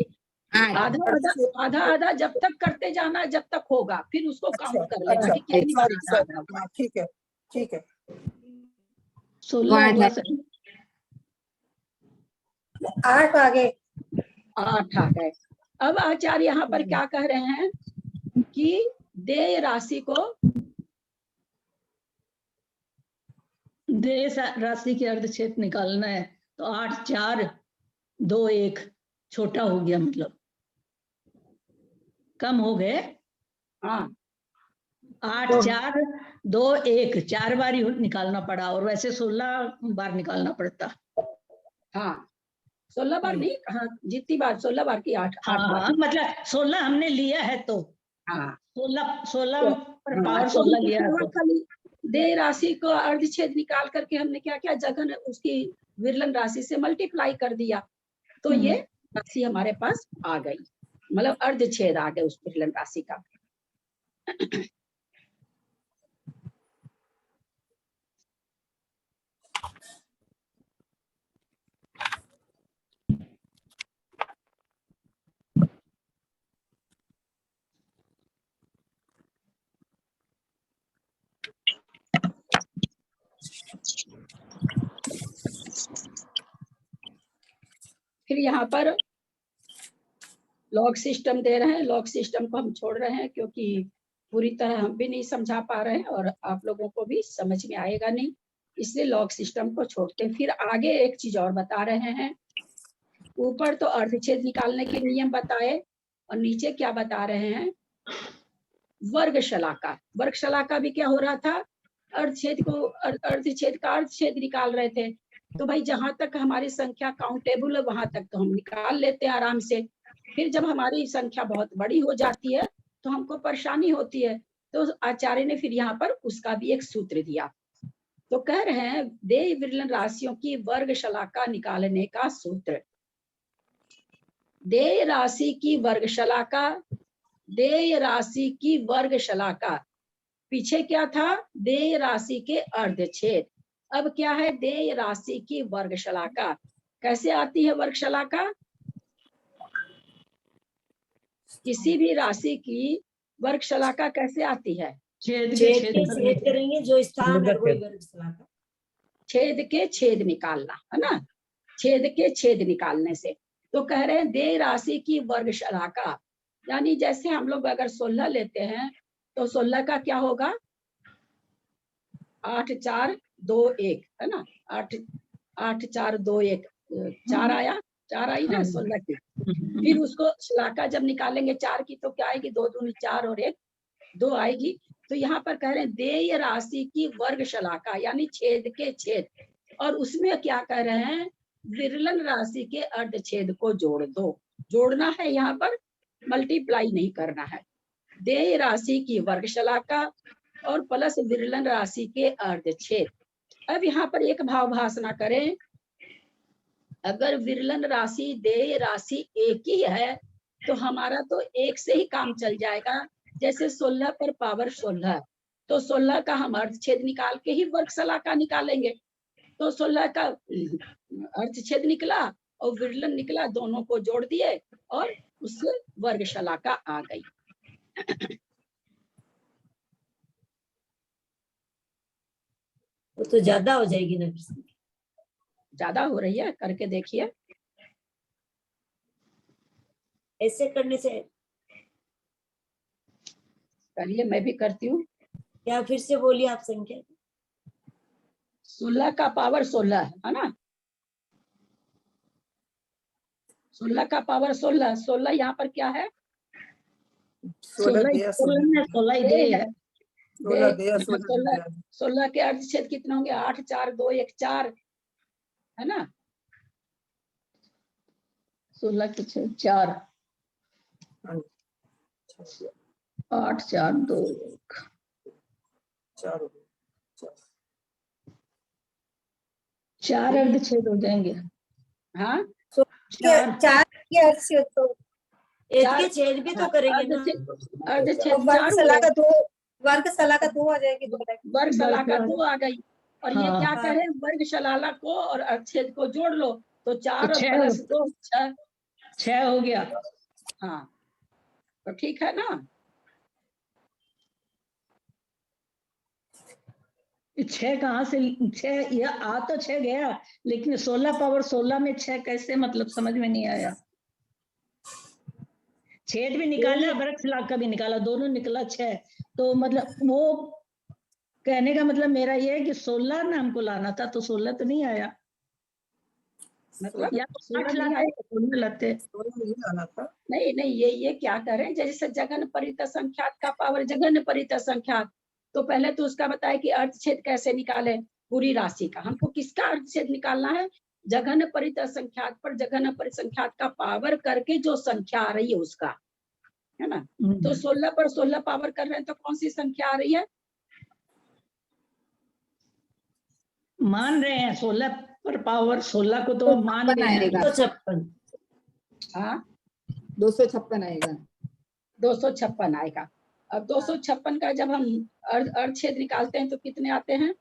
आधा आधा जब तक करते जाना जब तक होगा, फिर उसको काउंट कर लेना कि कितनी बार आधा होगा। ठीक है, ठीक है। 16 8 आ गए। 8 आ गए। अब आचार्य यहाँ पर क्या कह रहे हैं कि देय राशि को देय राशि के अर्धछेद निकालना है, तो 8 4 2 1 छोटा हो गया, मतलब कम हो गए। हाँ 8 4 2 1 4 बार ही निकालना पड़ा, और वैसे 16 बार निकालना पड़ता। हाँ 16 बार नहीं, हाँ जितनी बार 16 बार की 8 हाँ, मतलब 16 हमने लिया है तो हाँ 16 पर पावर 16 लिया है तो देय राशि को अर्धछेद निकाल करके हमने क्या किया, जघन उसकी विरलन राशि से मल्टीप्लाई कर दिया, तो ये राशि हमारे पास आ गई, मतलब अर्धछेद आ गया उस विरलन राशि का। फिर यहाँ पर लॉग सिस्टम दे रहे हैं। लॉग सिस्टम को हम छोड़ रहे हैं क्योंकि पूरी तरह हम भी नहीं समझा पा रहे हैं और आप लोगों को भी समझ में आएगा नहीं, इसलिए लॉग सिस्टम को छोड़ते हैं। फिर आगे एक चीज और बता रहे हैं, ऊपर तो अर्धछेद निकालने के नियम बताए और नीचे क्या बता रहे हैं, वर्ग शलाका। वर्ग शलाका भी क्या हो रहा था, अर्धछेद को अर्धछेद का अर्धछेद निकाल रहे थे। तो भाई जहां तक हमारी संख्या काउंटेबल है वहां तक तो हम निकाल लेते हैं आराम से। फिर जब हमारी संख्या बहुत बड़ी हो जाती है तो हमको परेशानी होती है, तो आचार्य ने फिर यहाँ पर उसका भी एक सूत्र दिया। तो कह रहे हैं देय विरलन राशियों की वर्ग शलाका निकालने का सूत्र। देय राशि की वर्ग शलाका, देय राशि की वर्ग शलाका। पीछे क्या था, देय राशि के अर्धछेद। अब क्या है, देय राशि की वर्ग शलाका। कैसे आती है वर्ग शलाका, किसी भी राशि की वर्ग शलाका कैसे आती है, छेद के छेद छेद के पर छेद करेंगे, जो स्थान है वही वर्ग शलाका। छेद के छेद निकालना है ना, छेद के छेद निकालने से। तो कह रहे हैं देय राशि की वर्ग शलाका, यानी जैसे हम लोग अगर 16 लेते हैं तो 16 का क्या होगा, 8 4 2 1 है ना, 8 8 4 2 1 4 आया, 4 आई ना 16 की। फिर उसको शलाका जब निकालेंगे 4 की तो क्या आएगी, 2 दूनी 4 और 1 2 आएगी। तो यहाँ पर कह रहे हैं देय राशि की वर्ग शलाका यानी छेद के छेद, और उसमें क्या कह रहे हैं, विरलन राशि के अर्धछेद को जोड़ दो। जोड़ना है यहाँ पर, मल्टीप्लाई नहीं करना है। देय राशि की वर्ग शलाका और प्लस विरलन राशि के अर्धछेद। अब यहाँ पर एक भाव भाषणा करें, अगर विरलन राशि देय राशि एक ही है तो हमारा तो एक से ही काम चल जाएगा। जैसे 16 पर पावर 16, तो 16 का हम अर्धछेद निकाल के ही वर्ग शलाका निकालेंगे। तो 16 का अर्धछेद निकला और विरलन निकला, दोनों को जोड़ दिए और उससे वर्ग शलाका आ गई। वो तो ज्यादा हो जाएगी ना, ज्यादा हो रही है, करके देखिए। ऐसे करने से करिए, मैं भी करती हूँ। क्या, फिर से बोलिए आप संख्या। 16 का पावर 16 है ना, 16 का पावर 16, 16 यहाँ पर क्या है, 16 दिया 16 ही दे है। 16 दिया 16 16 के अर्धछेद कितने होंगे, 8 4 2 1 4 है ना, 16 के छेद 4, 8 4 2 1 4 अर्धछेद हो जाएंगे। हाँ चार के अर्धछेद तो एक के छेद भी तो करेंगे ना। अर्धछेद वर्ग 4 शलाका दो, वर्ग शलाका दो आ जाएगी, दो वर्ग शलाका 2 आ गई। और ये हाँ। क्या करें, वर्ग शलाका को और अर्धछेद को जोड़ लो तो 4 तो और 6 प्लस 2 6। 6 हो गया। हाँ तो ठीक है ना, 6 कहाँ से, 6 यह आ तो 6 गया, लेकिन 16 पावर 16 में 6 कैसे, मतलब समझ में नहीं आया। छेद भी निकाला, वर्ग शलाका भी निकाला, दोनों निकला 6। तो मतलब वो कहने का मतलब मेरा ये है कि 16 ना हमको लाना था, तो 16 तो नहीं आया। मतलब या तो 8 लाते, 16 लाते। नहीं नहीं, ये क्या करें, जैसे जघन परित संख्यात का पावर जघन परित संख्यात, तो पहले तो उसका बताया कि अर्धछेद कैसे निकाले, पूरी राशि का। हमको किसका अर्धछेद निकालना है, जघन परित संख्यात पर जघन परिसंख्यात का पावर करके जो संख्या आ रही है उसका, है ना। तो 16 पर 16 पावर कर रहे हैं तो कौन सी संख्या आ रही है, मान रहे हैं 16 पर पावर 16 को तो मान रहे हैं। 256। हाँ 256 आएगा, 256 आएगा। अब 256 का जब हम अर्धछेद निकालते हैं तो कितने आते हैं,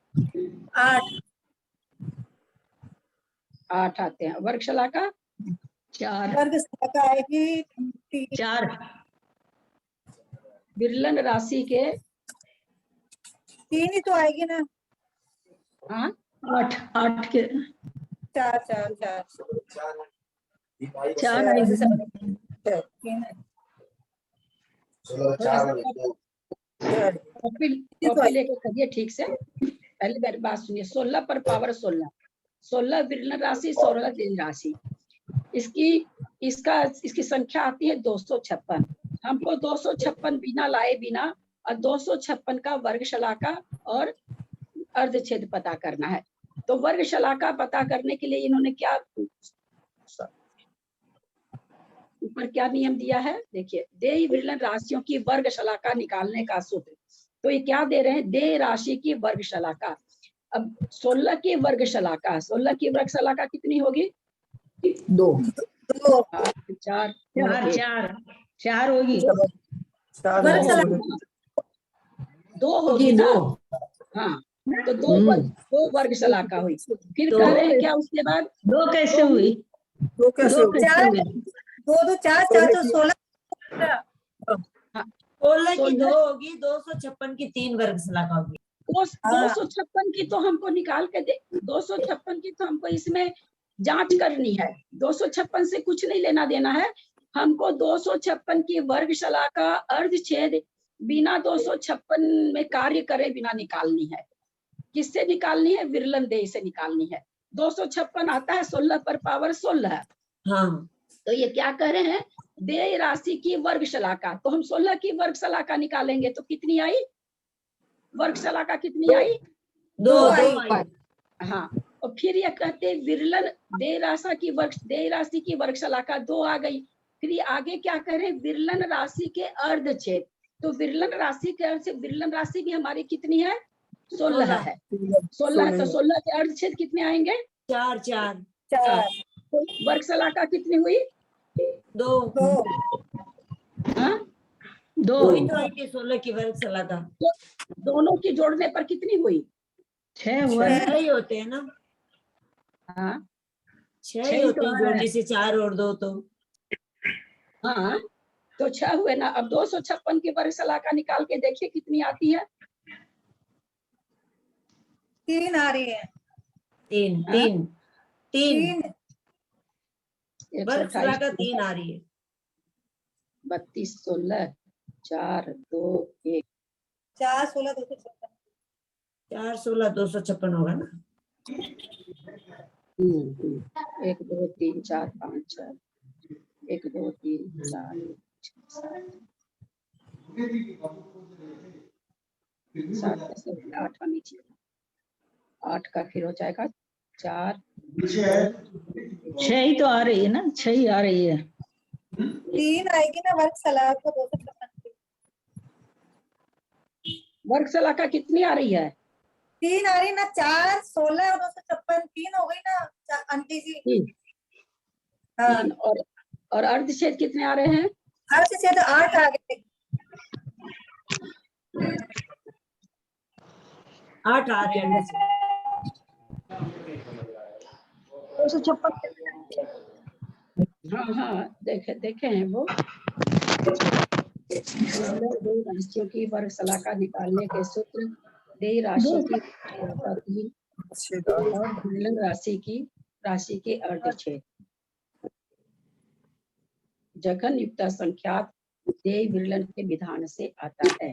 8 आते हैं। वर्ग शलाका 4 वर्ग शलाका आएगी 4, विरलन राशि के 3 ही तो आएगी ना, हाँ 8 8 के 4 4 4 4 आएगी सब। थोड़ा सा कॉपी लेके करिए ठीक से। पहले मेरी बात सुनिए। 16 पर पावर 16, 16 विरलन राशि, 16 देय राशि। इसकी संख्या आती है 256। हमको 256 बिना लाए बिना और 256 का वर्ग शलाका और अर्धछेद पता करना है। तो वर्ग शलाका पता करने के लिए इन्होंने क्या ऊपर क्या नियम दिया है देखिए। देय विरलन राशियों की वर्ग शलाका निकालने का सूत्र। तो ये क्या दे रहे हैं, देय राशि की वर्ग शलाका। अब 16 की वर्ग शलाका, 16 की वर्ग शलाका कितनी होगी? 2 4 4 होगी। 2 होगी ना। हाँ, तो 2 वर्ग शलाका हुई। फिर कह रहे हैं क्या उसके बाद? 2 कैसे हुई? 2 कैसे हुई? 2 4 4 तो 16 की 2 होगी, 256 की 3 वर्ग शलाका होगी। 256 की तो हमको निकाल के दे, 256 की तो हमको इसमें जांच करनी है। 256 से कुछ नहीं लेना देना है हमको। 256 की वर्ग शलाका अर्धछेद बिना 256 में कार्य करे बिना निकालनी है। किससे निकालनी है? विरलन देय से निकालनी है। 256 आता है 16 पर पावर 16। हाँ, तो ये क्या कह रहे हैं, देय राशि की वर्ग शलाका। तो हम 16 की वर्ग शलाका निकालेंगे तो कितनी आई? वर्ग शलाका कितनी आई? 2 आई। हाँ, और फिर ये कहते विरलन देय राशि की वर्ग शलाका 2 आ गई। फिर ये आगे क्या कह रहे हैं, विरलन राशि के अर्धछेद। तो विरलन राशि के अर्ध, विरलन राशि भी हमारी कितनी है? 16 है। 16 है तो 16 के अर्धछेद कितने आएंगे? 4 4 तो वर्ग शलाका कितनी हुई? 2 हाँ, 2 16 की वर्ग शलाका। तो दोनों की जोड़ने पर कितनी हुई? 6 हुआ। 6 ही होते हैं ना। हाँ 6 ही होते हैं जोड़ने से, 4 और 2 तो। हाँ, तो 6 हुए ना। अब 256 की वर्ग शलाका निकाल के देखिए कितनी आती है? 3 आ रही है। 3 हाँ? 3 वर्ग 128 शलाका 3 आ रही है। 32 16 4 2 1 4 16 256 4 16 256 होगा ना। 1 2 3 4 5 6 1 2 3 4 7 8 नीचे 8 का फिर हो जाएगा 4 6 ही तो आ रही है ना, 6 ही आ रही है। 3 आएगी ना वर्ग शलाका 256 की। वर्ग शलाका कितनी आ रही है? 3 आ रही ना। 4 16 और 256 3 हो गई ना आंटी जी। 3 और अर्धछेद कितने आ रहे हैं? अर्धछेद 8 आ गए। 8 आ रहे हैं। 256 हाँ देखे हैं वो। देय राशियों की वर्ग शलाका निकालने के सूत्र। देय राशि की शलाका 3 और विरलन राशि के अर्धछेद। जघन युक्त संख्यात देय विरलन के विधान से आता है।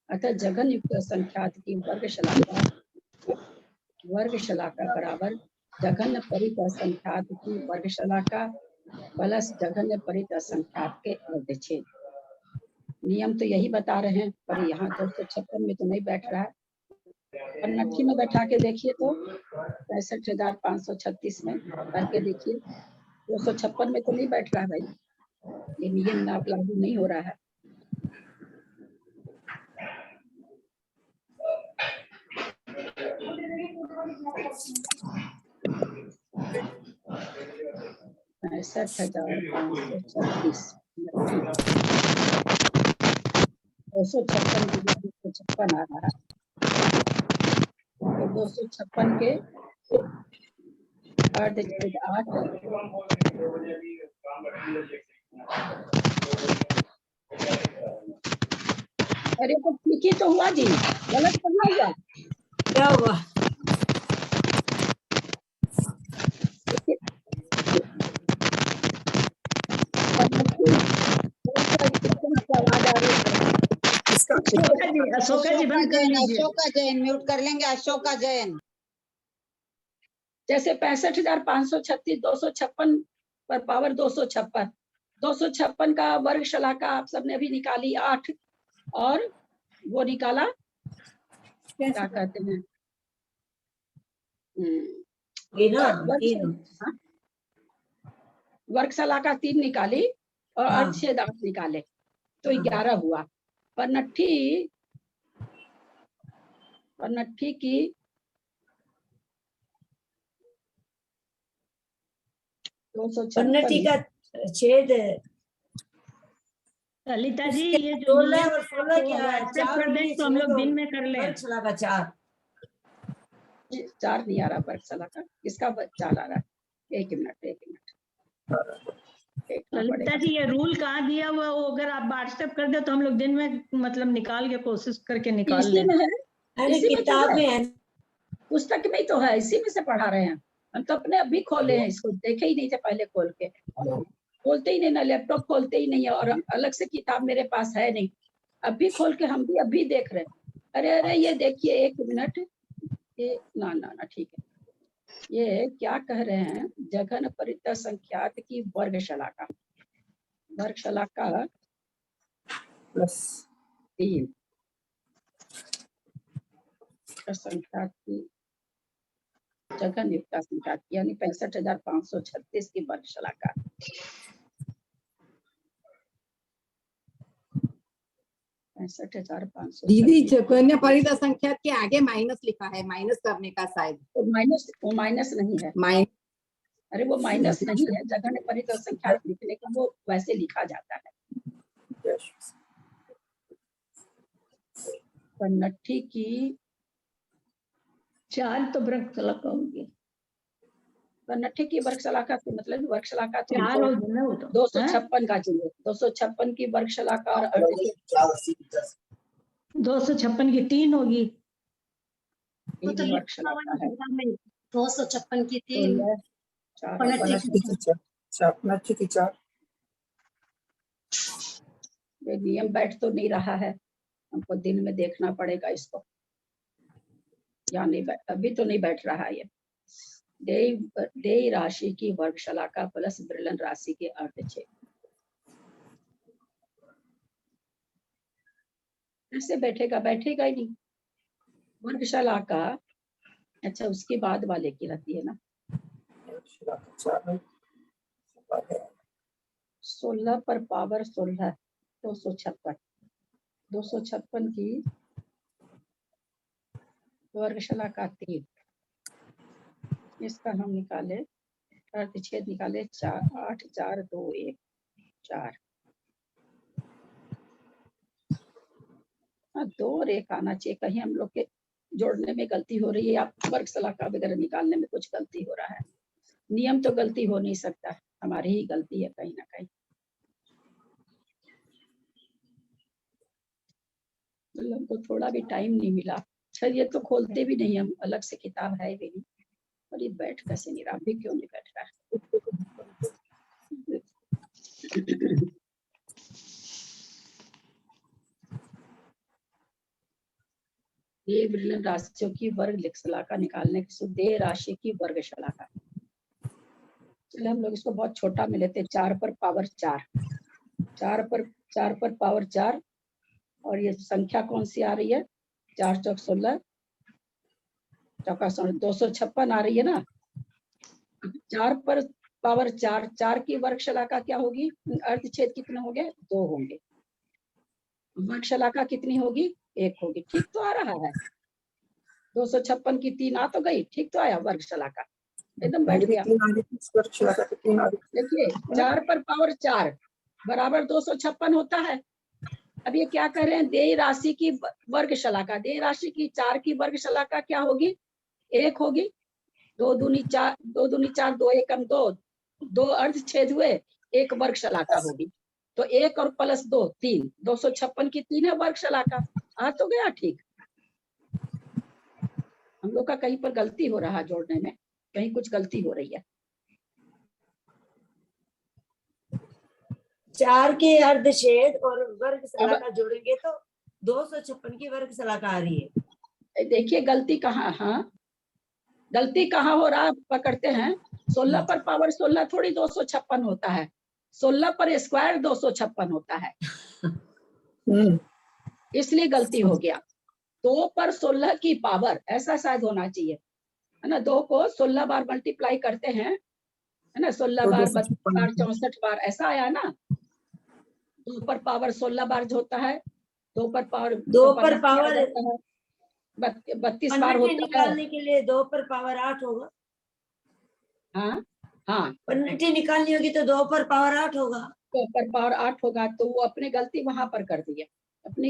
अतः जघन युक्त संख्यात की वर्ग शलाका बराबर जघन्य परित संख्यात की वर्ग शलाका प्लस जघन्य परित संख्यात के अर्धछेद। नियम तो यही बता रहे हैं, पर यहाँ 256 में तो नहीं बैठ रहा है। नट्ठी में बैठा के देखिए तो 65,536 में करके देखिए। 256 में तो नहीं बैठ रहा है भाई। ये नियम नाप लागू नहीं हो रहा है। पैंसठ 536 256 आ रहा है। तो 256 के अर्धछेद 8 अरे तो ठीक ही तो हुआ जी, गलत करना हुआ। क्या हुआ? आवाज आ रही है। इसका अशोका जी बंद कर लीजिए। अशोका जैन म्यूट कर लेंगे, अशोका जैन। जैसे 65,536 256 पर पावर 256 256 का वर्ग शलाका आप सबने अभी निकाली 8 और वो निकाला क्या कहते हैं ये ना हाँ? वर्ग शलाका 3 निकाली और हाँ। अर्धछेद 8 निकाले तो 11 हुआ। पनट्ठी की 256 पन्नटी का छेद ललिता जी ये जो 16 और 16 क्या है? WhatsApp 4 कर दें तो हम लोग दिन में कर लें। वर्ग शलाका 4। 4 नहीं आ रहा वर्ग शलाका, किसका 4 आ रहा है? एक मिनट देखना ललिता पड़ेगा। जी ये रूल कहाँ दिया हुआ है? वो अगर आप व्हाट्सएप कर दे तो हम लोग दिन में मतलब निकाल के कोशिश करके निकाल इसी लें। में है, अरे इसी में तो किताब है, में है। पुस्तक में ही तो है, इसी में से पढ़ा रहे हैं हम तो। अपने अभी खोले हैं इसको, देखे ही नहीं थे पहले खोल के, खोलते ही नहीं ना, लैपटॉप खोलते ही नहीं है और अलग से किताब मेरे पास है नहीं। अभी खोल के हम भी अभी देख रहे हैं। अरे ये देखिए, एक मिनट, ये ना ठीक है। ये क्या कह रहे हैं, जघन परितः संख्यात की वर्ग शलाका प्लस 3 संख्यात की जघन युक्त संख्यात यानी 65,536 की वर्ग शलाका। 65,500 दीदी जघन्य परितः संख्या के आगे माइनस लिखा है, माइनस करने का शायद। वो माइनस नहीं है। अरे वो माइनस नहीं है, जघन्य परितः संख्या लिखने का वो वैसे लिखा जाता है। पन्नट्ठी की 4 तो वर्ग शलाका होगी। पन्नट्ठी की वर्ग शलाका से मतलब वर्ग शलाका तो 4 होगी ना वो तो। 256 का चाहिए, 256 की वर्ग शलाका और 256 की 3 होगी। वो तो वर्ग शलाका है। 256 की 3 पन्नट्ठी की 4 ये नियम बैठ तो नहीं रहा है, हमको दिन में देखना पड़ेगा इसको, या नहीं बैठ, अभी तो नहीं बैठ रहा है। ये देय राशि की वर्ग शलाका प्लस विरलन राशि के अर्धछेद, ऐसे बैठेगा ही नहीं। वर्ग शलाका अच्छा उसके बाद वाले की रहती है ना, 16 पर पावर 16 256 की वर्ग शलाका 3, इसका हम निकाले अर्धछेद निकाले 8 4 2 1 4। 2 और 1 आना चाहिए, कहीं हम लोग के जोड़ने में गलती हो रही है या वर्ग शलाका वगैरह निकालने में कुछ गलती हो रहा है। नियम तो गलती हो नहीं सकता, हमारी ही गलती है कहीं ना कहीं। हमको थोड़ा भी टाइम नहीं मिला। अच्छा ये तो खोलते भी नहीं हम, अलग से किताब है भी नहीं, और ये बैठ कैसे नहीं रहा, अभी क्यों नहीं बैठ रहा है? देय विरलन राशियों की वर्ग शलाका निकालने की देय राशि की वर्ग शलाका। चलिए हम लोग इसको बहुत छोटा में लेते हैं, 4 पर पावर 4 4 पर पावर 4, और ये संख्या कौन सी आ रही है? 4 चौक 16 चौका 256 आ रही है ना। 4 पर पावर 4 की वर्ग शलाका क्या होगी? अर्धछेद कितने होंगे? 2 होंगे। वर्ग शलाका कितनी होगी? 1 होगी। ठीक तो आ रहा है, 256 की 3 आ तो गई, ठीक तो आया वर्ग शलाका, एकदम बैठ गया। देखिए 4 पर पावर 4 बराबर 256 होता है। अब ये क्या कह रहे हैं? देय राशि की वर्ग शलाका, देय राशि की 4 की वर्ग शलाका क्या होगी? 1 होगी। 2 दूनी 4 2 एकम 2 अर्धछेद हुए, 1 वर्ग शलाका होगी। तो 1 और प्लस 2 3, 256 की 3 है वर्ग शलाका। आ तो गया ठीक। हम लोग का कहीं पर गलती हो रहा है जोड़ने में, कहीं कुछ गलती हो रही है। 4 के अर्धछेद और वर्ग शलाका जोड़ेंगे तो 256 की वर्ग शलाका आ रही है। देखिए गलती कहाँ, हाँ गलती कहाँ हो रहा है, पकड़ते हैं। 16 पर पावर 16 थोड़ी 256 होता है, 16 पर स्क्वायर 256 होता है, इसलिए गलती हो गया। 2 पर 16 की पावर ऐसा शायद होना चाहिए, है ना। 2 को 16 बार मल्टीप्लाई करते हैं, है ना, 16 बार 32 बार 64 बार ऐसा आया ना। 2 पर पावर 16 बार जो होता है, 2 पर पावर 2 पर पावर 32 बार होता है। निकालने के लिए 2 पर पावर 8 होगा। हाँ हाँ, पन्नटी निकालनी होगी तो 2 पर पावर 8 होगा। 2 पर पावर 8 होगा, तो वो अपने गलती वहां पर कर दी है।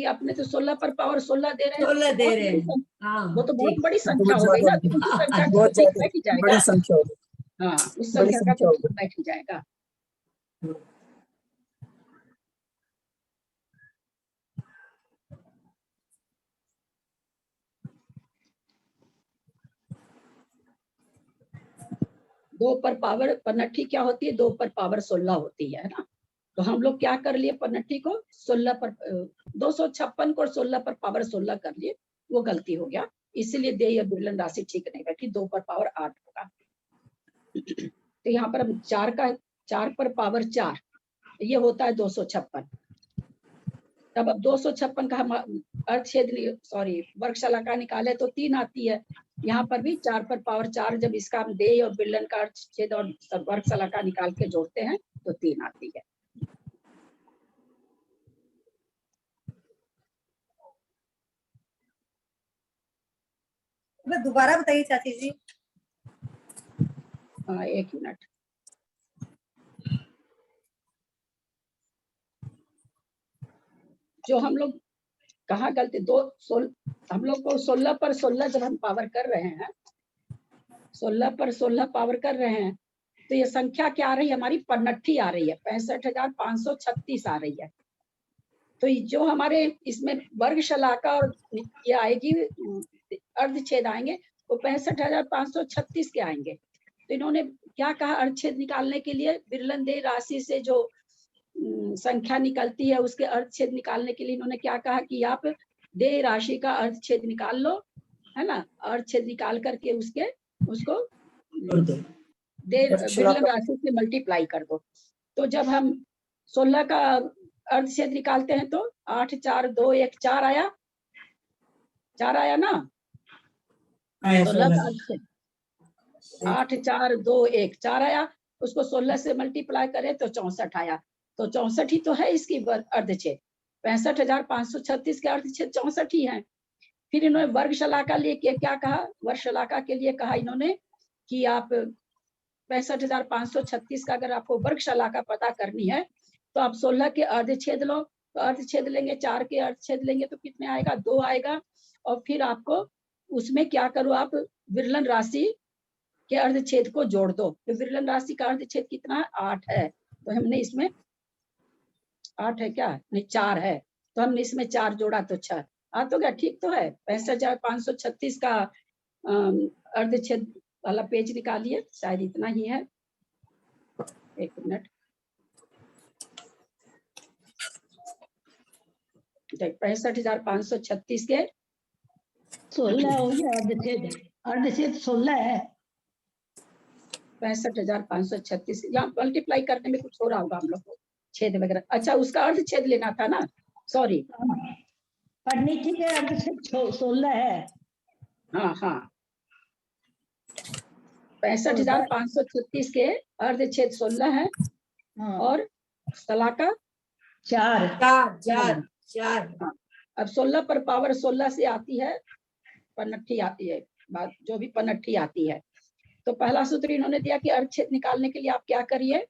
अपने तो 16 पर पावर 16 दे रहे हैं, 16 दे रहे हैं। हाँ, वो तो बहुत ठीक। बड़ी संख्या हो गई ना, तो उसी संख्या का बहुत तो ठीक ज्यादा बैठ ही जाएगा। बड़ी संख्या होगी। हाँ, उस बड़ी संख्या का संख्या तो होगी। ठीक बैठ ही जाएगा। दो पर पावर पन्नठी क्या होती है, 2 पर पावर 16 होती है ना। तो हम लोग क्या कर लिए, पन्नठी को 16 पर 256 को 16 पर पावर 16 कर लिए, वो गलती हो गया, इसलिए देय या विरलन राशि ठीक नहीं बैठी, 2 पर पावर 8 होगा। तो यहाँ पर हम 4 पर पावर 4 ये होता है 256। तब अब 256 का हम अर्धछेद वर्ग शलाका निकाले तो 3 आती है। यहाँ पर भी 4 पर पावर 4 जब इसका हम देय और विरलन का अर्धछेद और वर्ग शलाका निकाल के जोड़ते हैं तो 3 आती है। दोबारा बताइए चाची जी। हाँ, 1 मिनट। जो हम लोग कहाँ गलती, हम लोग को 16 पर 16 जब हम पावर कर रहे हैं, 16 पर 16 पावर कर रहे हैं, तो ये संख्या क्या आ रही है, हमारी पन्नठी आ रही है, 65,536 आ रही है। तो जो हमारे इसमें वर्ग शलाका और ये आएगी, अर्धछेद आएंगे, वो 65,536 के आएंगे। तो इन्होंने क्या कहा, अर्धछेद निकालने के लिए विरलन देय राशि से जो संख्या निकलती है उसके अर्धछेद निकालने के लिए इन्होंने क्या कहा कि आप देय राशि का अर्धछेद निकाल लो, है ना। अर्धछेद निकाल करके उसको देय विरलन राशि से मल्टीप्लाई कर दो। तो जब हम 16 का अर्धछेद निकालते हैं तो 8 4 2 1 4 आया, 4 आया ना। 16 का अर्धछेद 8 4 2 1 4 आया, उसको 16 से मल्टीप्लाई करें तो 64 आया। तो 64 ही तो है इसकी अर्धछेद, 65,536 के अर्धछेद 64 ही है। फिर इन्होंने वर्ग शलाका लिए क्या कहा, वर्ग शलाका के लिए कहा इन्होंने कि आप 65,536 का अगर आपको वर्ग शलाका पता करनी है तो आप 16 के अर्धछेद लो, तो अर्धछेद लेंगे, 4 के अर्धछेद लेंगे तो कितने आएगा, 2 आएगा। और फिर आपको उसमें क्या करो, आप विरलन राशि के अर्धछेद को जोड़ दो। तो विरलन राशि का अर्धछेद कितना है, 8 है। तो हमने इसमें 8 है क्या, नहीं 4 है, तो हमने इसमें 4 जोड़ा तो 6 आ तो गया, ठीक तो है। 65,536 का अर्धछेद वाला पेज निकालिए, शायद इतना ही है। 1 मिनट, 65,536 के 16 हो गया अर्धछेद, अर्धछेद 16 है। 65,536 यहाँ मल्टीप्लाई करने में कुछ हो रहा होगा हम लोग को, छेद वगैरह। अच्छा, उसका अर्धछेद लेना था ना, सॉरी। पढ़नी ठीक है, अर्धछेद 16 है। हाँ हाँ, 65,536 के अर्धछेद 16 है। हाँ। और शलाका 4 हाँ। अब 16 पर पावर 16 से आती है पन्नठी, आती है बात, जो भी पन्नठी आती है। तो पहला सूत्र इन्होंने दिया कि अर्धछेद निकालने के लिए आप क्या करिए,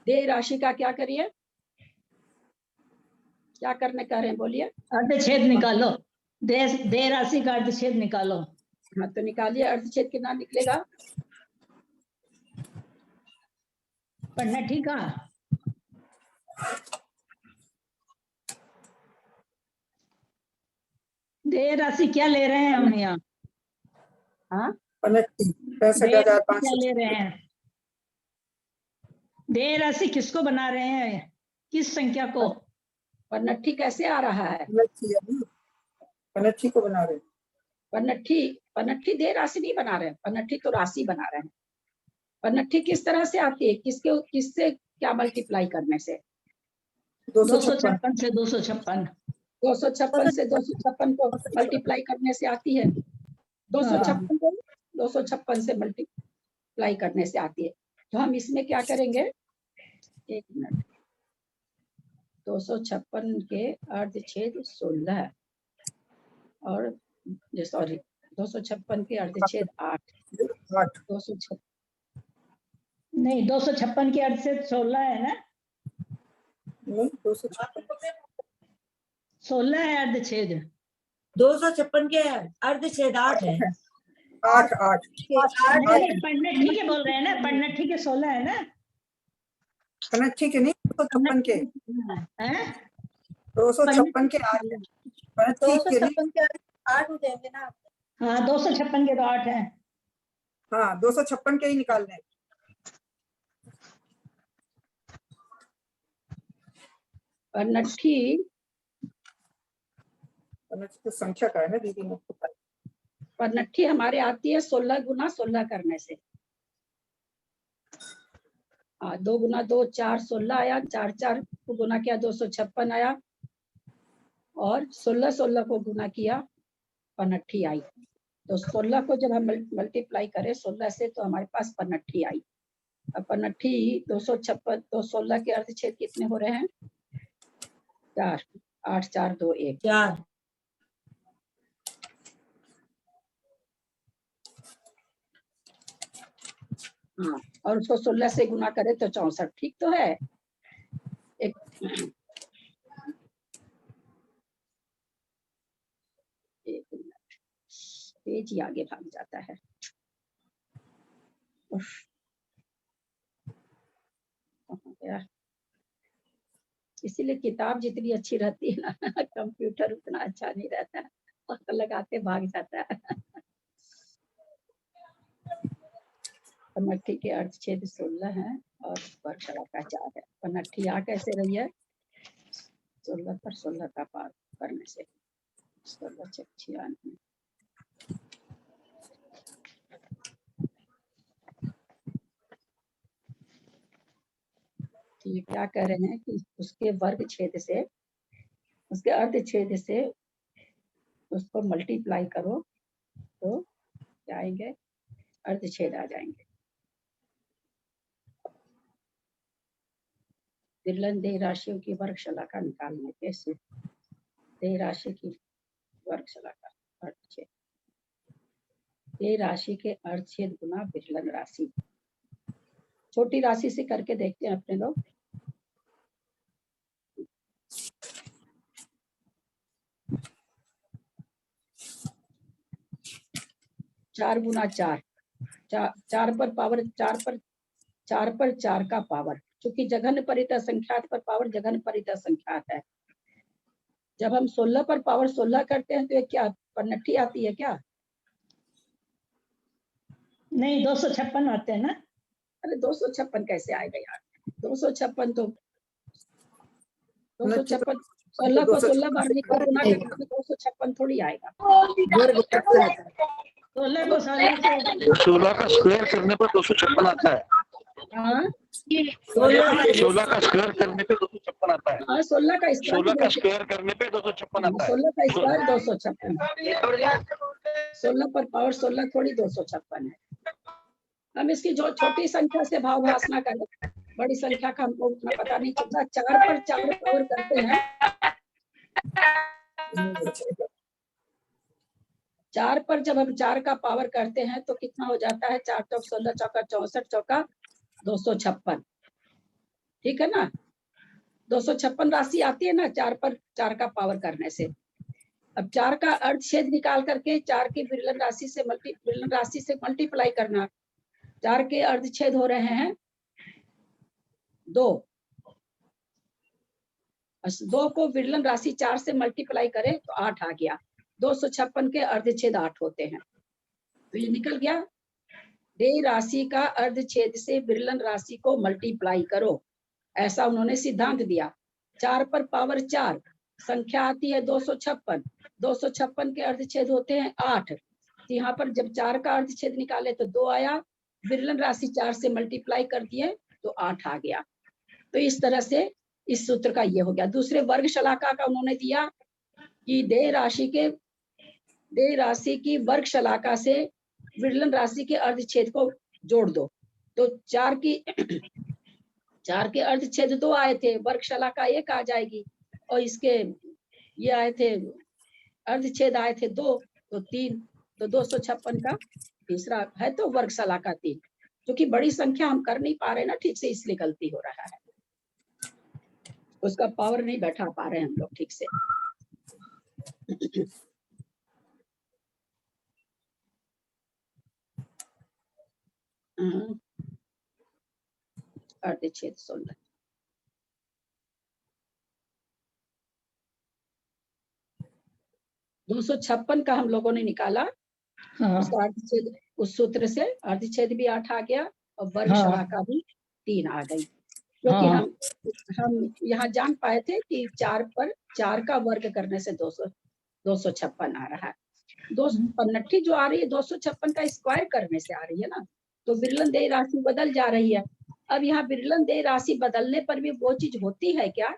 देय राशि का क्या करिए, क्या करने कह रहे हैं, बोलिए। अर्धछेद निकालो, देय राशि का अर्धछेद निकालो। हाँ, तो निकालिए, अर्धछेद कितना निकलेगा, पन्नठी का देय राशि क्या ले रहे हैं हम यहाँ, हाँ 65,500 क्या ले रहे हैं, देय राशि किसको बना रहे हैं, किस संख्या को? पनट्ठी कैसे आ रहा है? पनट्ठी है ना? पनट्ठी को बना रहे हैं। पनट्ठी दे राशि नहीं बना रहे हैं, पनट्ठी तो राशि बना रहे हैं। पनट्ठी किस तरह से आती है, किससे क्या मल्टीप्लाई करने से? 256 से 256। 256 से 256 को मल्टीप्लाई करने से आती है। 256 को 256 से मल्टीप्लाई करने से आती है। तो हम इसमें क्या करेंगे, एक मिनट, 256 के अर्धछेद 16 और सॉरी 256 के अर्धछेद 8। 256 नहीं, 256 के अर्धछेद 16 है ना? नहीं, 256 16 है अर्धछेद। 256 के अर्धछेद 8 है। 8 पन्नट्ठी के बोल रहे हैं ना, पन्नट्ठी के 16 है ना? पनट्ठी के नहीं, 256 के। हैं? 256 के 8 है। पनट्ठी के नहीं। 256 के 8 हो जाएंगे ना। हाँ, 256 के तो 8 है। हाँ, 256 के ही निकालने हैं। पनट्ठी तो संख्या का है ना दीदी? पनट्ठी हमारे आती है 16 गुना 16 करने से। 2 गुना 2 4, 16 आया। 4 4 को गुना किया 256 आया, और 16 16 को गुना किया पनट्ठी आई। तो 16 को जब हम मल्टीप्लाई करें 16 से तो हमारे पास पनट्ठी आई। अब पनट्ठी 256 तो 16 के अर्धछेद कितने हो रहे हैं? 4, 8 4 2 1 4। हाँ, और उसको 16 से गुना करें तो 64। ठीक तो है। एक मिनट, पेज ही आगे भाग जाता है। कहाँ गया? इसीलिए किताब जितनी अच्छी रहती है ना, कंप्यूटर उतना अच्छा नहीं रहता है, वक्त लगाते भाग जाता है। पनट्ठी के अर्धछेद 16 है और वर्गशला का 4 है। पनट्ठी आ कैसे रही है? 16 पर 16 का पार करने से। 16 6 96। ये क्या कह रहे हैं कि उसके वर्ग छेद से, उसके अर्धछेद से उसको मल्टीप्लाई करो तो क्या आएंगे? अर्धछेद आ जाएंगे। विरलन देय राशियों की वर्गशला का निकालने के सूत्र। देय राशि की वर्गशला का अर्धछेद, देय राशि के अर्धछेद गुना विरलन राशि। छोटी राशि से करके देखते हैं अपने लोग। 4 गुना 4, 4 पर पावर 4 पर 4 का पावर, क्योंकि जघन्य परितः संख्यात पर पावर जघन्य परितः संख्यात है। जब हम 16 पर पावर 16 करते हैं तो ये क्या पनट्ठी आती है क्या? नहीं, 256 आते हैं ना। अरे 256 कैसे आएगा यार? 256 तो 256 16 को 16 बार गुना करने में 256 थोड़ी आएगा। 16 को 16 का स्क्वायर करने पर 256 आता है। हाँ, 16 का स्क्वायर करने पे 256 आता है। 16 का 16 का स्क्वायर करने पे 256 आता है। 16 का स्क्वायर 256। 16 पर पावर 16 थोड़ी 256 है। हम इसकी जो छोटी संख्या से भाव भास ना करें, बड़ी संख्या का हमको उतना पता नहीं चलता। 4 पर 4 पावर करते हैं, 4 पर जब हम 4 का पावर करते हैं तो कितना हो जाता है? 4 चौक 16 चौका 64 चौका 256। ठीक है ना? 256 राशि आती है ना 4 पर 4 का पावर करने से। अब 4 का अर्धछेद निकाल करके 4 की विरलन राशि से मल्टीप्लाई करना। 4 के अर्धछेद हो रहे हैं 2। 2 को विरलन राशि 4 से मल्टीप्लाई करें तो 8 आ गया। 256 के अर्धछेद 8 होते हैं, तो ये निकल गया। देय राशि का अर्धछेद से विरलन राशि को मल्टीप्लाई करो, ऐसा उन्होंने सिद्धांत दिया। 4 पर पावर 4 संख्या आती है 256। 256 के अर्धछेद होते हैं 8। तो यहाँ पर जब 4 का अर्धछेद निकाले तो 2 आया, विरलन राशि 4 से मल्टीप्लाई कर दिए तो 8 आ गया। तो इस तरह से इस सूत्र का ये हो गया। दूसरे वर्ग शलाका का उन्होंने दिया कि देय राशि की वर्ग शलाका से विरलन राशि के अर्धछेद को जोड़ दो। तो 4 के अर्धछेद 2 आए थे, वर्ग शलाका 1 आ जाएगी, और इसके ये आए थे अर्धछेद आए थे 2 तो 3, तो 256 का तीसरा है तो वर्ग शलाका 3। क्योंकि बड़ी संख्या हम कर नहीं पा रहे ना ठीक से, इसलिए गलती हो रहा है, उसका पावर नहीं बैठा पा रहे हम लोग ठीक से। अर्धछेद 16 256 का हम लोगों ने निकाला। हाँ उसका अर्धछेद उस सूत्र से अर्धछेद भी 8 आ गया और वर्ग हाँ। शलाका भी 3 आ गई। क्योंकि हाँ। हम यहाँ जान पाए थे कि 4 पर 4 का वर्ग करने से 256 आ रहा है। 259 जो आ रही है 256 का स्क्वायर करने से आ रही है ना, तो विरलन देय राशि बदल जा रही है। अब यहाँ विरलन देय राशि बदलने पर भी वो चीज होती है क्या,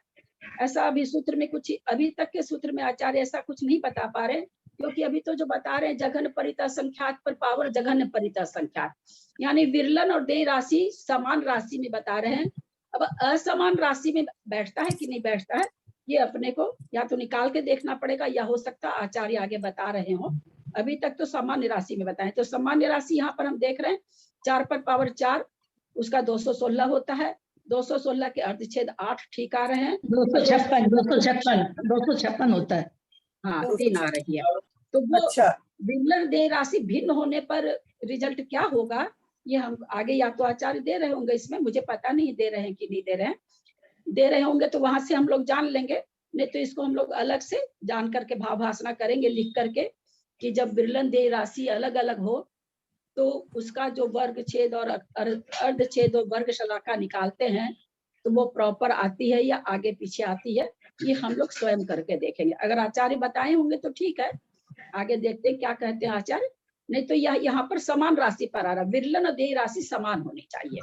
ऐसा अभी सूत्र में कुछ, अभी तक के सूत्र में आचार्य ऐसा कुछ नहीं बता पा रहे, क्योंकि अभी तो जो बता रहे हैं जघन्य परितः संख्यात पर पावर जघन्य परितः संख्यात, यानी विरलन और देय राशि समान राशि में बता रहे हैं। अब असमान राशि में बैठता है कि नहीं बैठता है, ये अपने को या तो निकाल के देखना पड़ेगा, या हो सकता आचार्य आगे बता रहे हो। अभी तक तो सामान्य राशि में बताएं, तो सामान्य राशि यहाँ पर हम देख रहे हैं 4 पर पावर 4 उसका 216 होता है। 216 के अर्धछेद 8 ठीक आ रहे हैं। 256 होता है। हाँ 3 आ रही है। तो वो विरलन देय राशि भिन्न होने पर रिजल्ट क्या होगा, ये हम आगे या तो आचार्य दे रहे होंगे, इसमें मुझे पता नहीं दे रहे हैं कि नहीं दे रहे हैं। दे रहे होंगे तो वहां से हम लोग जान लेंगे, नहीं तो इसको हम लोग अलग से जान करके भावभाषणा करेंगे लिख करके कि जब विरलन देय राशि अलग अलग हो तो उसका जो वर्ग छेद और अर्धछेद और वर्ग शलाका निकालते हैं तो वो प्रॉपर आती है या आगे पीछे आती है, ये हम लोग स्वयं करके देखेंगे। अगर आचार्य बताए होंगे तो ठीक है, आगे देखते हैं क्या कहते हैं आचार्य। नहीं तो यह यहाँ पर समान राशि पर आ रहा, विरलन और देय राशि समान होनी चाहिए।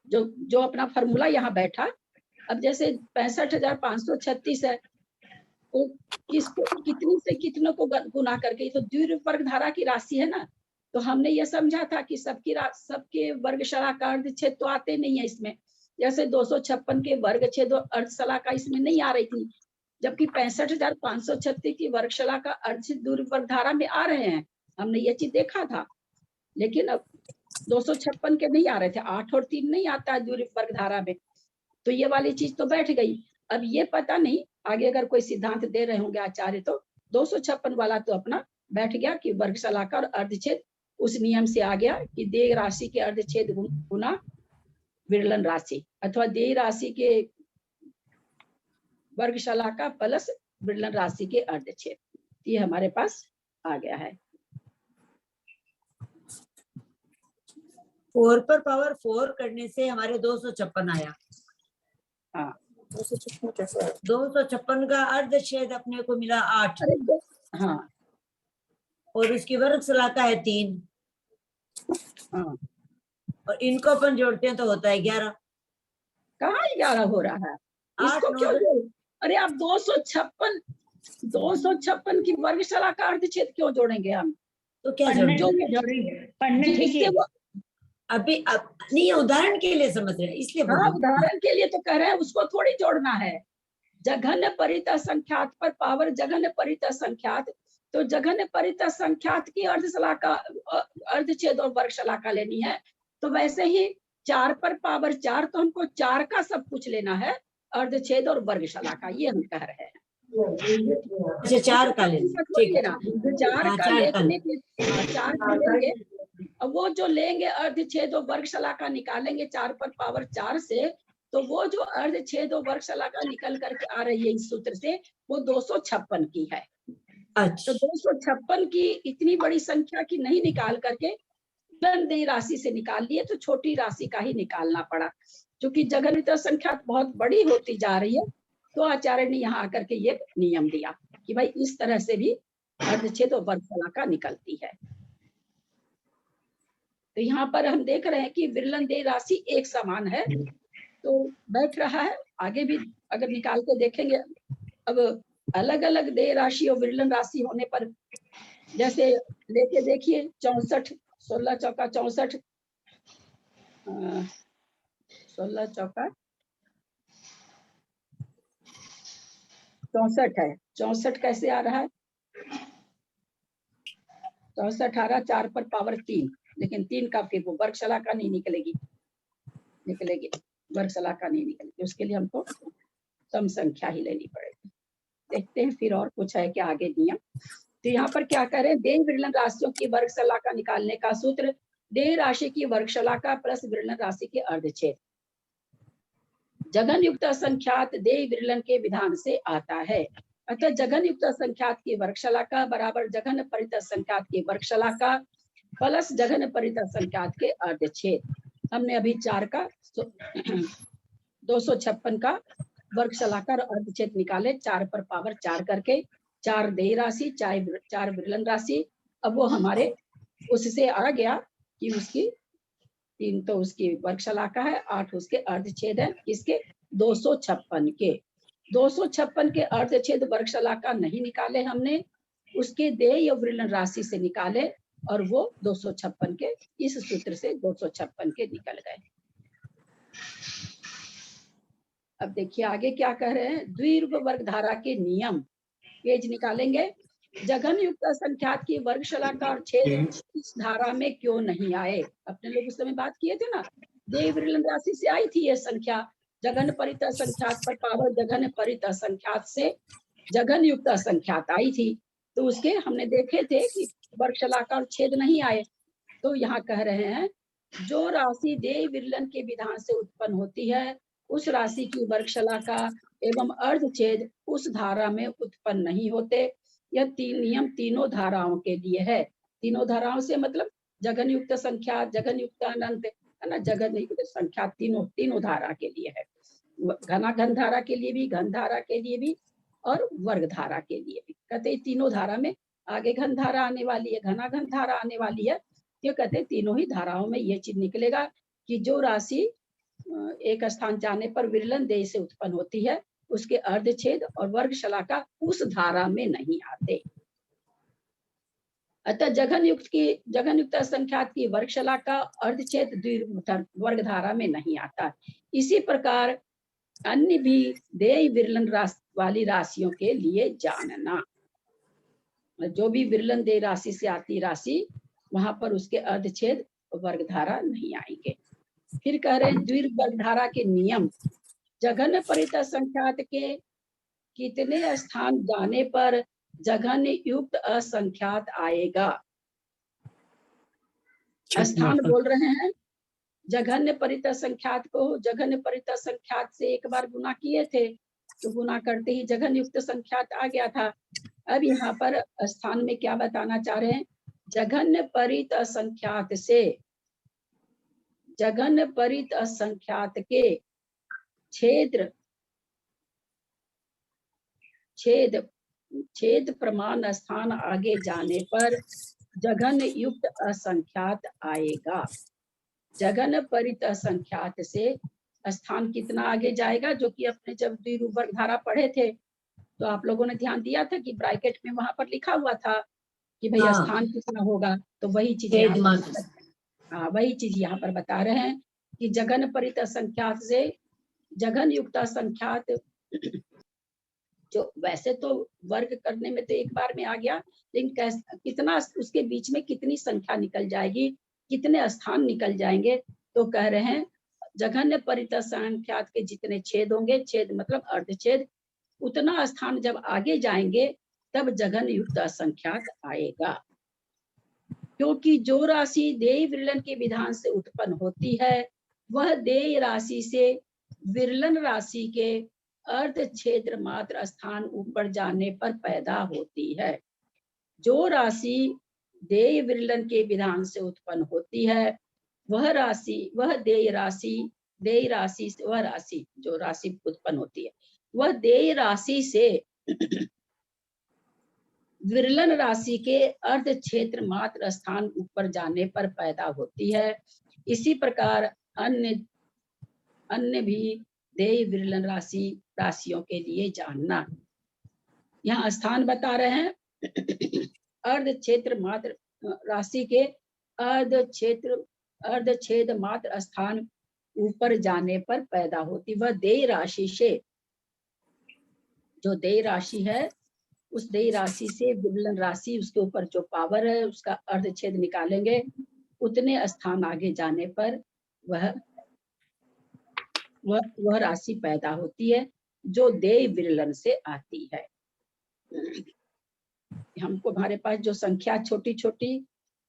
जो अपना फॉर्मूला यहाँ बैठा, अब जैसे 65,536 है तो किसको कितनी से कितनों को गुना करके, तो द्विवर्ग धारा की राशि है ना, तो हमने ये समझा था कि सबके वर्ग शलाका अर्धछेद तो आते नहीं है इसमें। जैसे 256 के वर्ग छेद और अर्ध शलाका इसमें नहीं आ रही थी, जबकि 65,536 की वर्ग शलाका अर्धछेद द्विवर्ग धारा में आ रहे हैं, हमने ये चीज देखा था। लेकिन अब 256 के नहीं आ रहे थे, 8 और 3 नहीं आता है द्विवर्ग धारा में, तो ये वाली चीज तो बैठ गई। अब ये पता नहीं आगे अगर कोई सिद्धांत दे रहे होंगे आचार्य तो 256 वाला तो अपना बैठ गया कि वर्ग शलाका और अर्धछेद उस नियम से आ गया कि देय राशि के अर्धछेद गुना विरलन राशि, अथवा देय राशि के वर्ग शलाका प्लस विरलन राशि के अर्धछेद, ये हमारे पास आ गया है। 4 पर पावर 4 करने से हमारे 256 आया। हाँ 256 का अर्धछेद अपने को मिला 8। हाँ और उसकी वर्ग शलाका है 3। हाँ, और इनको अपन जोड़ते हैं तो होता है 11। कहाँ 11 हो रहा है, इसको क्यों जोड़? अरे आप 256 की वर्ग शलाका अर्धछेद क्यों जोड़ेंगे हम? तो क्या जोड़ेंगे? अभी नहीं, उदाहरण के लिए समझ रहे हैं इसलिए। हाँ उदाहरण के लिए तो कह रहे हैं, उसको थोड़ी जोड़ना है। जघन्य परितः संख्यात पर पावर जघन्य परितः संख्यात, तो जघन्य परितः संख्यात की अर्धशलाका अर्धछेद और वर्ग शलाका लेनी है। तो वैसे ही 4 पर पावर 4 तो हमको 4 का सब कुछ लेना है, अर्धछेद और वर्ग शलाका, ये हम कह रहे हैं। 4 का लेना, 4 का लेंगे, अब वो जो लेंगे अर्धछेद और वर्ग शलाका निकालेंगे 4 पर पावर 4 से, तो वो जो अर्धछेद और वर्ग शलाका निकल करके आ रही है इस सूत्र से, वो 256 की है। अच्छा। तो 256 की इतनी बड़ी संख्या की नहीं निकाल करके विरलन राशि से निकाल लिए तो छोटी राशि का ही निकालना पड़ा। क्योंकि जघन्य संख्या बहुत बड़ी होती जा रही है, तो आचार्य ने यहाँ आकर के ये नियम दिया कि भाई इस तरह से भी अर्धच्छेद और वर्गशलाका निकलती है। तो यहाँ पर हम देख रहे हैं कि विरलन राशि एक समान है, तो बैठ रहा है। आगे भी अगर निकाल के देखेंगे, अब अलग अलग देय राशि और विरलन राशि होने पर, जैसे लेके देखिए 64, 16 चौका 64, 16 चौका 64 है। 64 कैसे आ रहा है? 64 आ रहा 4 पर पावर 3, लेकिन 3 का फिर वो वर्गशलाका नहीं निकलेगी, वर्गशलाका नहीं निकलेगी। उसके लिए हमको सम संख्या ही लेनी पड़ेगी। देखते हैं फिर और कुछ है क्या आगे नियम। तो यहाँ पर क्या करें, देय विरलन राशियों की वर्गशलाका निकालने का सूत्र देय राशि की वर्गशलाका प्लस विरलन राशि के अर्धच्छेद जघन युक्त असंख्यात देय विरलन के विधान से आता है। अतः जघन युक्त असंख्यात की वर्गशलाका बराबर जघन परित असंख्यात की वर्गशलाका प्लस जघन परित असंख्यात के अर्धच्छेद। हमने अभी 4 का 256 का वर्गशलाका और अर्धच्छेद निकाले, 4 पर पावर 4 करके, 4 देय राशि 4 विरलन राशि। अब वो हमारे उससे आ गया कि उसकी 3 तो उसकी वर्गशलाका है, 8 उसके अर्धच्छेद है। इसके 256 के 256 के अर्धच्छेद वर्गशलाका नहीं निकाले हमने, उसके देय और विरलन राशि से निकाले और वो 256 के इस सूत्र से 256 के निकल गए। अब देखिए आगे क्या कह रहे हैं, द्विरूप वर्गधारा के नियम। पेज निकालेंगे। जघन युक्त असंख्यात की वर्गशलाका और छेद इस धारा में क्यों नहीं आए? अपने लोग उस समय बात किए थे ना, देय विरलन राशि से आई थी ये संख्या, जघन परित असंख्यात पर पावर जघन परित असंख्यात से जघन युक्त असंख्यात आई थी। तो उसके हमने देखे थे कि वर्गशलाका और छेद नहीं आए। तो यहाँ कह रहे हैं जो राशि देय विरलन के विधान से उत्पन्न होती है उस राशि की वर्गशलाका एवं अर्धच्छेद उस धारा में उत्पन्न नहीं होते। यह 3 नियम तीनों धाराओं के लिए है। तीनों धाराओं से मतलब जघन युक्त संख्या, जघन युक्त अनंत, है ना, जघन युक्त संख्या तीनों धारा के लिए है। घना घन धारा के लिए भी, घन धारा के लिए भी और वर्ग धारा के लिए भी। कहते हैं तीनों धारा में आगे घन धारा आने वाली है, घना घन धारा आने वाली है। ये कहते हैं तीनों ही धाराओं में ये चीज निकलेगा कि जो राशि एक स्थान जाने पर विरलन देय से उत्पन्न होती है उसके अर्धच्छेद और वर्गशलाका उस धारा में नहीं आते। अतः जघन युक्त असंख्यात की वर्गशलाका अर्धच्छेद द्विरूप वर्ग धारा में नहीं आता। इसी प्रकार अन्य भी देय विरलन वाली राशियों के लिए जानना, जो भी विरलन देय राशि से आती राशि वहां पर उसके अर्धच्छेद वर्गधारा नहीं आएंगे। फिर कह रहे हैं द्विरूप वर्गधारा के नियम। जघन परित असंख्यात के कितने स्थान जाने पर जघन युक्त असंख्यात आएगा? स्थान बोल रहे हैं। जघन्य परित असंख्यात को जघन्य परित असंख्यात से एक बार गुना किए थे तो गुना करते ही जघन युक्त संख्यात आ गया था। अब यहाँ पर स्थान में क्या बताना चाह रहे हैं, जघन्य परित असंख्यात से जघन्य परित असंख्यात के छेद प्रमाण स्थान आगे जाने पर जघन युक्त असंख्यात आएगा। जघन परित असंख्यात से स्थान कितना आगे जाएगा, जो कि अपने जब द्विरूप वर्गधारा पढ़े थे तो आप लोगों ने ध्यान दिया था कि ब्रैकेट में वहां पर लिखा हुआ था कि भाई स्थान कितना होगा। तो वही चीज वही चीज यहाँ पर बता रहे हैं कि जघन परित असंख्यात से जघन युक्त असंख्यात, जो वैसे तो वर्ग करने में तो एक बार में आ गया, लेकिन कितना उसके बीच में कितनी संख्या निकल जाएगी, कितने स्थान निकल जाएंगे। तो कह रहे हैं जघन्य परित असंख्यात के जितने छेद होंगे, छेद मतलब अर्धच्छेद, उतना स्थान जब आगे जाएंगे तब जघन युक्त असंख्यात आएगा। क्योंकि जो राशि देय विरलन के विधान से उत्पन्न होती है वह देय राशि से विरलन राशि के अर्धच्छेद मात्र स्थान ऊपर जाने पर पैदा होती है। जो राशि देय विरलन के विधान से उत्पन्न होती है। वह राशि, वह देय राशि से, वह राशि जो राशि उत्पन्न होती है वह देय राशि से विरलन राशि के अर्ध क्षेत्र मात्र स्थान ऊपर जाने पर पैदा होती है। इसी प्रकार अन्य भी देय विरलन राशियों के लिए जानना। यहाँ स्थान बता रहे हैं अर्ध क्षेत्र मात्र राशि के अर्ध छेद मात्र स्थान ऊपर जाने पर पैदा होती। वह देय राशि से, जो देय राशि है उस देय राशि से विरलन राशि, उसके ऊपर जो पावर है उसका अर्ध छेद निकालेंगे, उतने स्थान आगे जाने पर वह राशि पैदा होती है जो देय विरलन से आती है। हमको हमारे पास जो संख्या छोटी छोटी,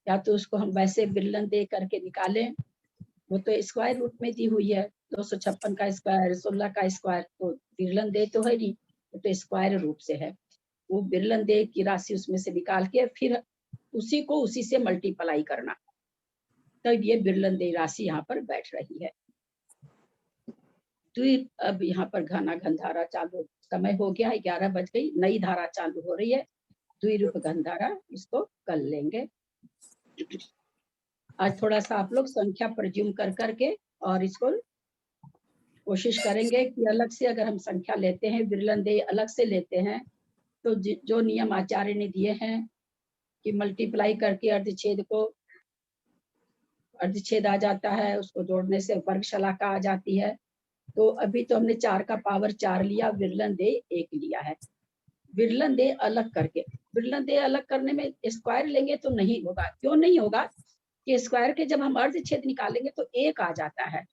या तो उसको हम वैसे विरलन दे करके निकालें, वो तो स्क्वायर रूट में दी हुई है, 256 का स्क्वायर, 16 का स्क्वायर, तो विरलन दे तो है नहीं, तो स्क्वायर रूप से है। वो विरलन दे की राशि उसमें से निकाल के फिर उसी को उसी से मल्टीप्लाई करना, तो ये विरलन दे राशि यहाँ पर बैठ रही है। तो अब यहाँ पर घना घन धारा चालू, समय हो गया 11 बज गई, नई धारा चालू हो रही है, द्विरूप घन धारा, इसको कर लेंगे। आज थोड़ा सा आप लोग संख्या प्रज्यूम कर करके और इसको कोशिश करेंगे कि अलग से अगर हम संख्या लेते हैं, विरलन दे अलग से लेते हैं, तो जो नियम आचार्य ने दिए हैं कि मल्टीप्लाई करके अर्धछेद आ जाता है, उसको जोड़ने से वर्ग शलाका आ जाती है। तो अभी तो हमने 4 का पावर 4 लिया, विरलन दे 1 लिया है। विरलन दे अलग करके, विरलन दे अलग करने में स्क्वायर लेंगे तो नहीं होगा। क्यों नहीं होगा? कि स्क्वायर के जब हम अर्धछेद निकालेंगे तो 1 आ जाता है,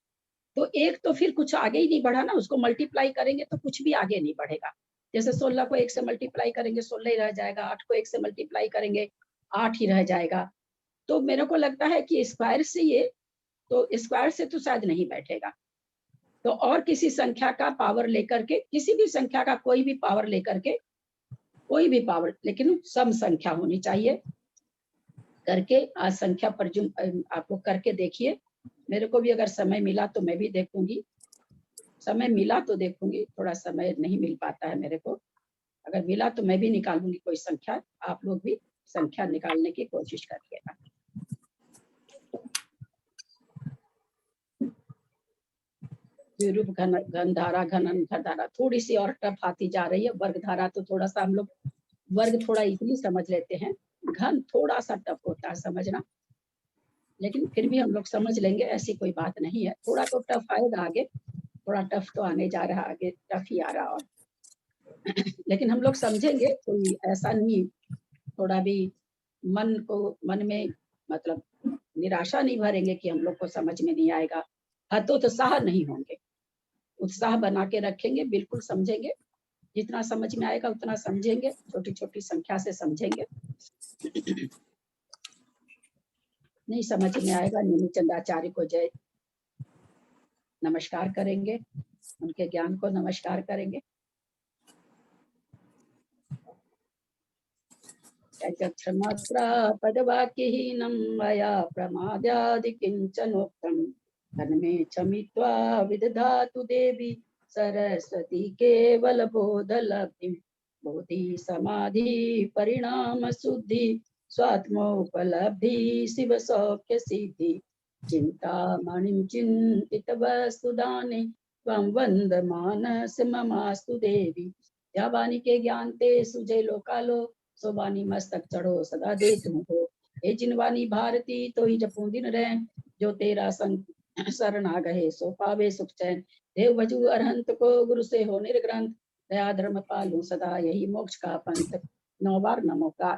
तो 1 तो फिर कुछ आगे ही नहीं बढ़ा ना, उसको मल्टीप्लाई करेंगे तो कुछ भी आगे नहीं बढ़ेगा। जैसे 16 को 1 से मल्टीप्लाई करेंगे 16 ही रह जाएगा, 8 को 1 से मल्टीप्लाई करेंगे 8 ही रह जाएगा। तो मेरे को लगता है कि स्क्वायर से तो स्क्वायर से तो शायद नहीं बैठेगा। तो और किसी संख्या का पावर लेकर के, किसी भी संख्या का कोई भी पावर लेकर के, कोई भी पावर, लेकिन सम संख्या होनी चाहिए, करके आज संख्या प्रज्यूम आप लोग करके देखिए। मेरे को भी अगर समय मिला तो मैं भी देखूंगी, समय मिला तो देखूंगी, थोड़ा समय नहीं मिल पाता है मेरे को, अगर मिला तो मैं भी निकालूंगी कोई संख्या, आप लोग भी संख्या निकालने की कोशिश करिएगा। द्विरूप घन धारा, घनन घन धारा थोड़ी सी और टफ आती जा रही है। वर्ग धारा तो थोड़ा सा हम लोग वर्ग थोड़ा इजीली समझ लेते हैं, घन थोड़ा सा टफ होता है समझना, लेकिन फिर भी हम लोग समझ लेंगे, ऐसी कोई बात नहीं है। थोड़ा तो टफ आएगा आगे, थोड़ा टफ तो आने जा रहा है, आगे टफ ही आ रहा और लेकिन हम लोग समझेंगे, कोई ऐसा नहीं, थोड़ा भी मन में मतलब निराशा नहीं भरेंगे कि हम लोग को समझ में नहीं आएगा, हतोत्साह नहीं होंगे, उत्साह बना के रखेंगे, बिल्कुल समझेंगे, जितना समझ में आएगा उतना समझेंगे, छोटी छोटी संख्या से समझेंगे। नहीं समझ में आएगा, नीलचंद आचार्य को जय नमस्कार करेंगे, उनके ज्ञान को नमस्कार करेंगे। पदवाक्यहीनं मया प्रमादादि किंचनोक्तम् तन्मे क्षमित्वा विदधातु देवी सरस्वती केवल बोधलब्धिं बोधि समाधि परिणाम शुद्धि स्वात्मोपलब्धि शिव सौख्य सिद्धि चिंतामणिं चिंतित वस्तुदाने त्वं वंदमानस ममास्तु देवी। या वाणी के ज्ञान ते सुजय लोकालो, सो वाणी मस्तक चढ़ो सदा दे तुमको। हे जिनवानी भारती तो ही जपू दिन रह, जो तेरा शरण आ गए सो पावे सुख चैन। देव भजू अरहंत को गुरु से हो निर्ग्रंथ, दया धर्म पालू सदा यही मोक्ष का पंथ। 9 बार नमो का।